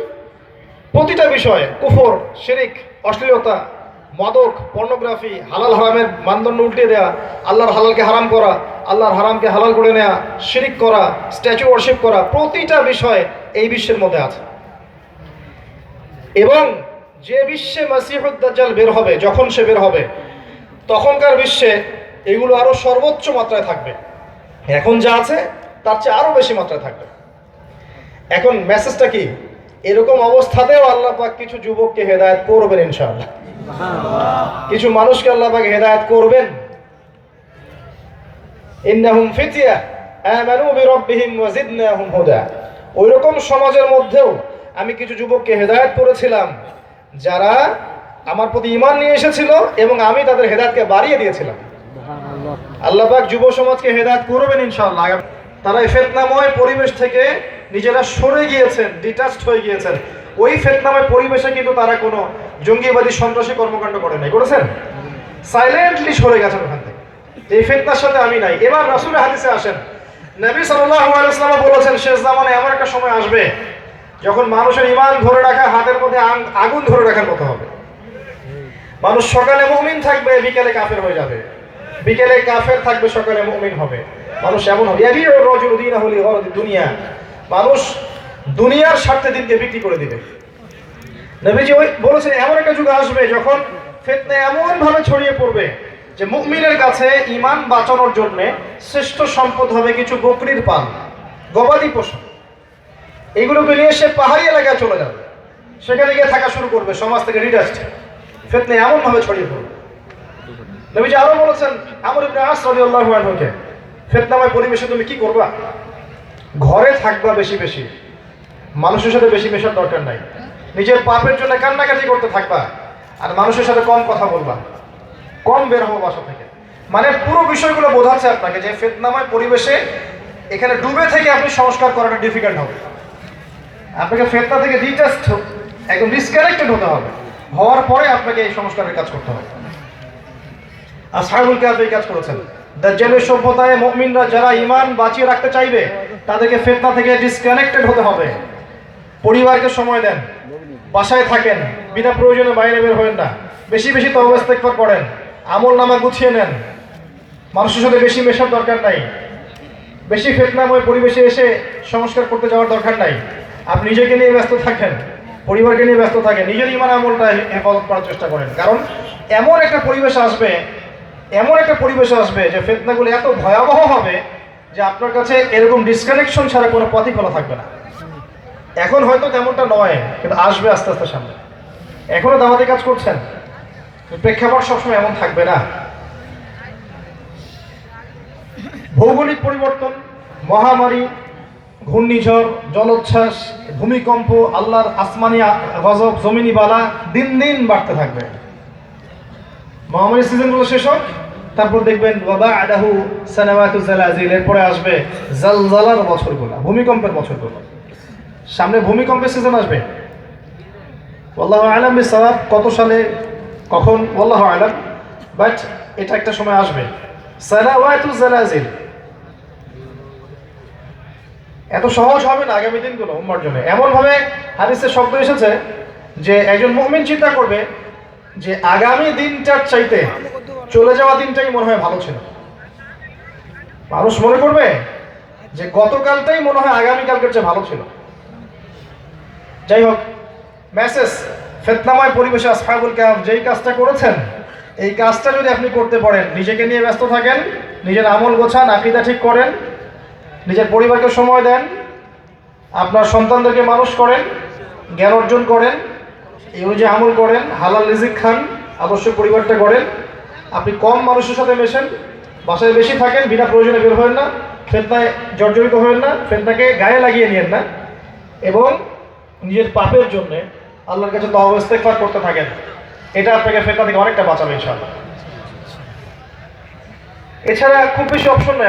প্রতিটা বিষয়ে কুফর, শিরিক, অশ্লীলতা, মাদক, পর্নোগ্রাফি, হালাল হারামের মানদণ্ড উল্টে দেয়া, আল্লাহর হালালকে হারাম করা, আল্লাহর হারামকে হালাল করে নেওয়া, শিরিক করা, স্ট্যাচু ওয়ার্শিপ করা, প্রতিটা বিষয় এই বিশ্বের মধ্যে আছে। এবং যে বিশ্বে মাসিহুদ দাজ্জাল বের হবে, যখন সে বের হবে, তখনকার বিশ্বে এগুলো আরো সর্বোচ্চ মাত্রায় থাকবে। এখন যা আছে তার চেয়ে আরো বেশি মাত্রায় থাকবে। এখন মেসেজটা কি? এরকম অবস্থাতেও আল্লাহ পাক কিছু যুবককে হেদায়েত করবেন ইনশাআল্লাহ। কিছু মানুষকে আল্লাহ পাক হেদায়েত করবেন। ইন্নাহুম ফিতয়া আমানু বিরাব্বিহিম ওয়া জিদনাহুম হুদা। ওইরকম সমাজের মধ্যেও আমি কিছু যুবককে হেদায়েত করেছিলাম যারা আমার প্রতি ঈমান নিয়ে এসেছিল এবং আমি তাদের হেদায়েতকে বাড়িয়ে দিয়েছিলাম। আল্লাহ পাক যুব সমাজকে হেদায়েত করবেন ইনশাআল্লাহ। তারা এই ফিতনাময় পরিবেশ থেকে নিজেরা সরে গিয়েছেন, ডিটাচড হয়ে গিয়েছেন। ওই ফিতনাময় পরিবেশে কিন্তু তারা কোনো জঙ্গিবাদী সন্ত্রাসী কর্মকাণ্ড করে নাই, করেছেন? সাইলেন্টলি সরে গেছেন ওখান থেকে। এই ফিতনার সাথে আমি নাই। এবার রাসূলের হাদিসে আসেন, নবী সাল্লাল্লাহু আলাইহি ওয়াসাল্লাম বলেছেন, শেষ জামানে এমন একটা সময় আসবে যখন মানুষের ঈমান ধরে রাখা হাতের মধ্যে আগুন ধরে রাখার মতো হবে। মানুষ সকালে মুমিন থাকবে, বিকেলে কাফের হয়ে যাবে, বিকেলে কাফের থাকবে, সকালে মুমিন হবে। মানুষ এমন হবে, ইয়াবিউর রাজুলু দীনাহু লিগারাদি দুনিয়া। মানুষ দুনিয়ার স্বার্থে দিনকে বিক্রি করে দিবে। নবীজি ওই বলেছেন এমন একটা যুগ আসবে যখন ফিতনা এমন ভাবে ছড়িয়ে পড়বে যে মুমিনের কাছে ঈমান বাঁচানোর জন্য শ্রেষ্ঠ সম্পদ হবে কিছু বকরির পাল, গবাদি পশু। এগুলোকে নিয়ে সে পাহাড়ি এলাকায় চলে যাবে, সেখানে গিয়ে থাকা শুরু করবে, সমাজ থেকে ডিটাচড। ফিতনা এমন ভাবে ছড়িয়ে পড়বে। নবীজি আরো বলেছেন আমর ইবনে আস রাদিয়াল্লাহু আনহুকে, ফিতনাময় পরিবেশে তুমি কি করবা? ঘরে থাকবা বেশি বেশি, মানুষের সাথে বেশি মেশার দরকার নাই। নিজের পাপের জন্য কান্নাকাটি করতে থাকবা, আর মানুষের সাথে কম কথা বলবা, কম বের হবো বাসা থেকে। মানে পুরো বিষয়গুলো বোঝাচ্ছে আপনাকে যে ফিতনাময় পরিবেশে এখানে ডুবে থেকে আপনি সংস্কার করাটা ডিফিকাল্ট হবে। আপনাকে ফিতনা থেকে ডিটাচড, একদম ডিসকানেক্টেড হতে হবে। হওয়ার পরে আপনাকে এই সংস্কারের কাজ করতে হবে। আসহাবুল কাহফ এই কাজ করেছেন। দাজ্জালের সভ্যতায় মুমিনরা যারা ঈমান বাঁচিয়ে রাখতে চাইবে তাদেরকে ফিতনা থেকে ডিসকানেক্টেড হতে হবে। পরিবারকে সময় দেন, বাসায় থাকেন, বিনা প্রয়োজনে বাইরে বের হবেন না, বেশি বেশি তওবা ইস্তেগফার করেন, আমল নামা গুছিয়ে নেন, মানুষের সাথে বেশি মেশার দরকার নাই, বেশি ফিতনাময় পরিবেশে এসে সংস্কার করতে যাওয়ার দরকার নাই। আপনি নিজেকে নিয়ে ব্যস্ত থাকেন, পরিবারকে নিয়ে ব্যস্ত থাকেন, নিজের ঈমান আমলটা হেফাজত করার চেষ্টা করেন। কারণ এমন একটা পরিবেশ আসবে, এমন একটা পরিবেশ আসবে যে ফিতনাগুলো এত ভয়াবহ হবে যে আপনার কাছে এরকম ডিসকানেকশন ছাড়া কোনো পথই খোলা থাকবে না। এখন হয়তো তেমনটা নয়, কিন্তু আসবে আস্তে আস্তে সামনে। এখনো দাওয়াতি কাজ করছেন, প্রেক্ষাপট সবসময় এমন থাকবে না। ভৌগোলিক পরিবর্তন, মহামারী, ঘূর্ণিঝড়, জলোচ্ছ্বাস, ভূমিকম্প, আল্লাহর আসমানি গজব, জমিনি বালা দিন দিন বাড়তে থাকবে। মহামারী সিজনগুলো শেষ হোক, তারপর দেখবেন ওয়াবা'দাহু সানাওয়াতু জালাজিল, এরপরে আসবে জালজালার বছরগুলো, ভূমিকম্পের বছরগুলো। সামনে ভূমিকম্পের সিজন আসবে। আল্লাহু আ'লাম বিসওয়াব, কত সালে কখন আল্লাহু আ'লাম, বাট এটা একটা সময় আসবে। সানাওয়াতু জালাজিল এত সহজ হবে না আগামী দিনগুলো উম্মার জন্য। এমনভাবে হাদিসে শব্দ এসেছে যে একজন মুমিন চিন্তা করবে যে আগামী দিনটার চাইতে চলে যাওয়া দিনটাই মনে হয় ভালো ছিল। মানুষ মনে করবে যে গতকালটাই মনে হয় আগামীকালকের চেয়ে ভালো ছিল। যাই হোক, মেসেজ ফিতনাময় পরিবেশে আসহাবুল কাহফ যেই কাজটা করেছেন, এই কাজটা যদি আপনি করতে পারেন, নিজেকে নিয়ে ব্যস্ত থাকেন, নিজের আমল গোছান, আকীদা ঠিক করেন, নিজের পরিবারকে সময় দেন, আপনার সন্তানদেরকে মানুষ করেন, জ্ঞান অর্জন করেন, এই অনুযায়ী আমল করেন, হালাল রিজিক খান, আদর্শ পরিবারটা করেন, আপনি কম মানুষের সাথে মেশেন, বাসায় বেশি থাকেন, বিনা প্রয়োজনে বের হবেন না, ফিতনায় জর্জরিত হবেন না, ফিতনাকে গায়ে লাগিয়ে নিয়েন না, এবং নিজের পাপের জন্য আল্লাহর কাছে তওবা ইস্তেগফার করতে থাকেন। এটা আপনাকে ফিতনা থেকে অনেকটা বাঁচাবে ইনশাআল্লাহ। এছাড়া খুব বেশি অপশন নেই।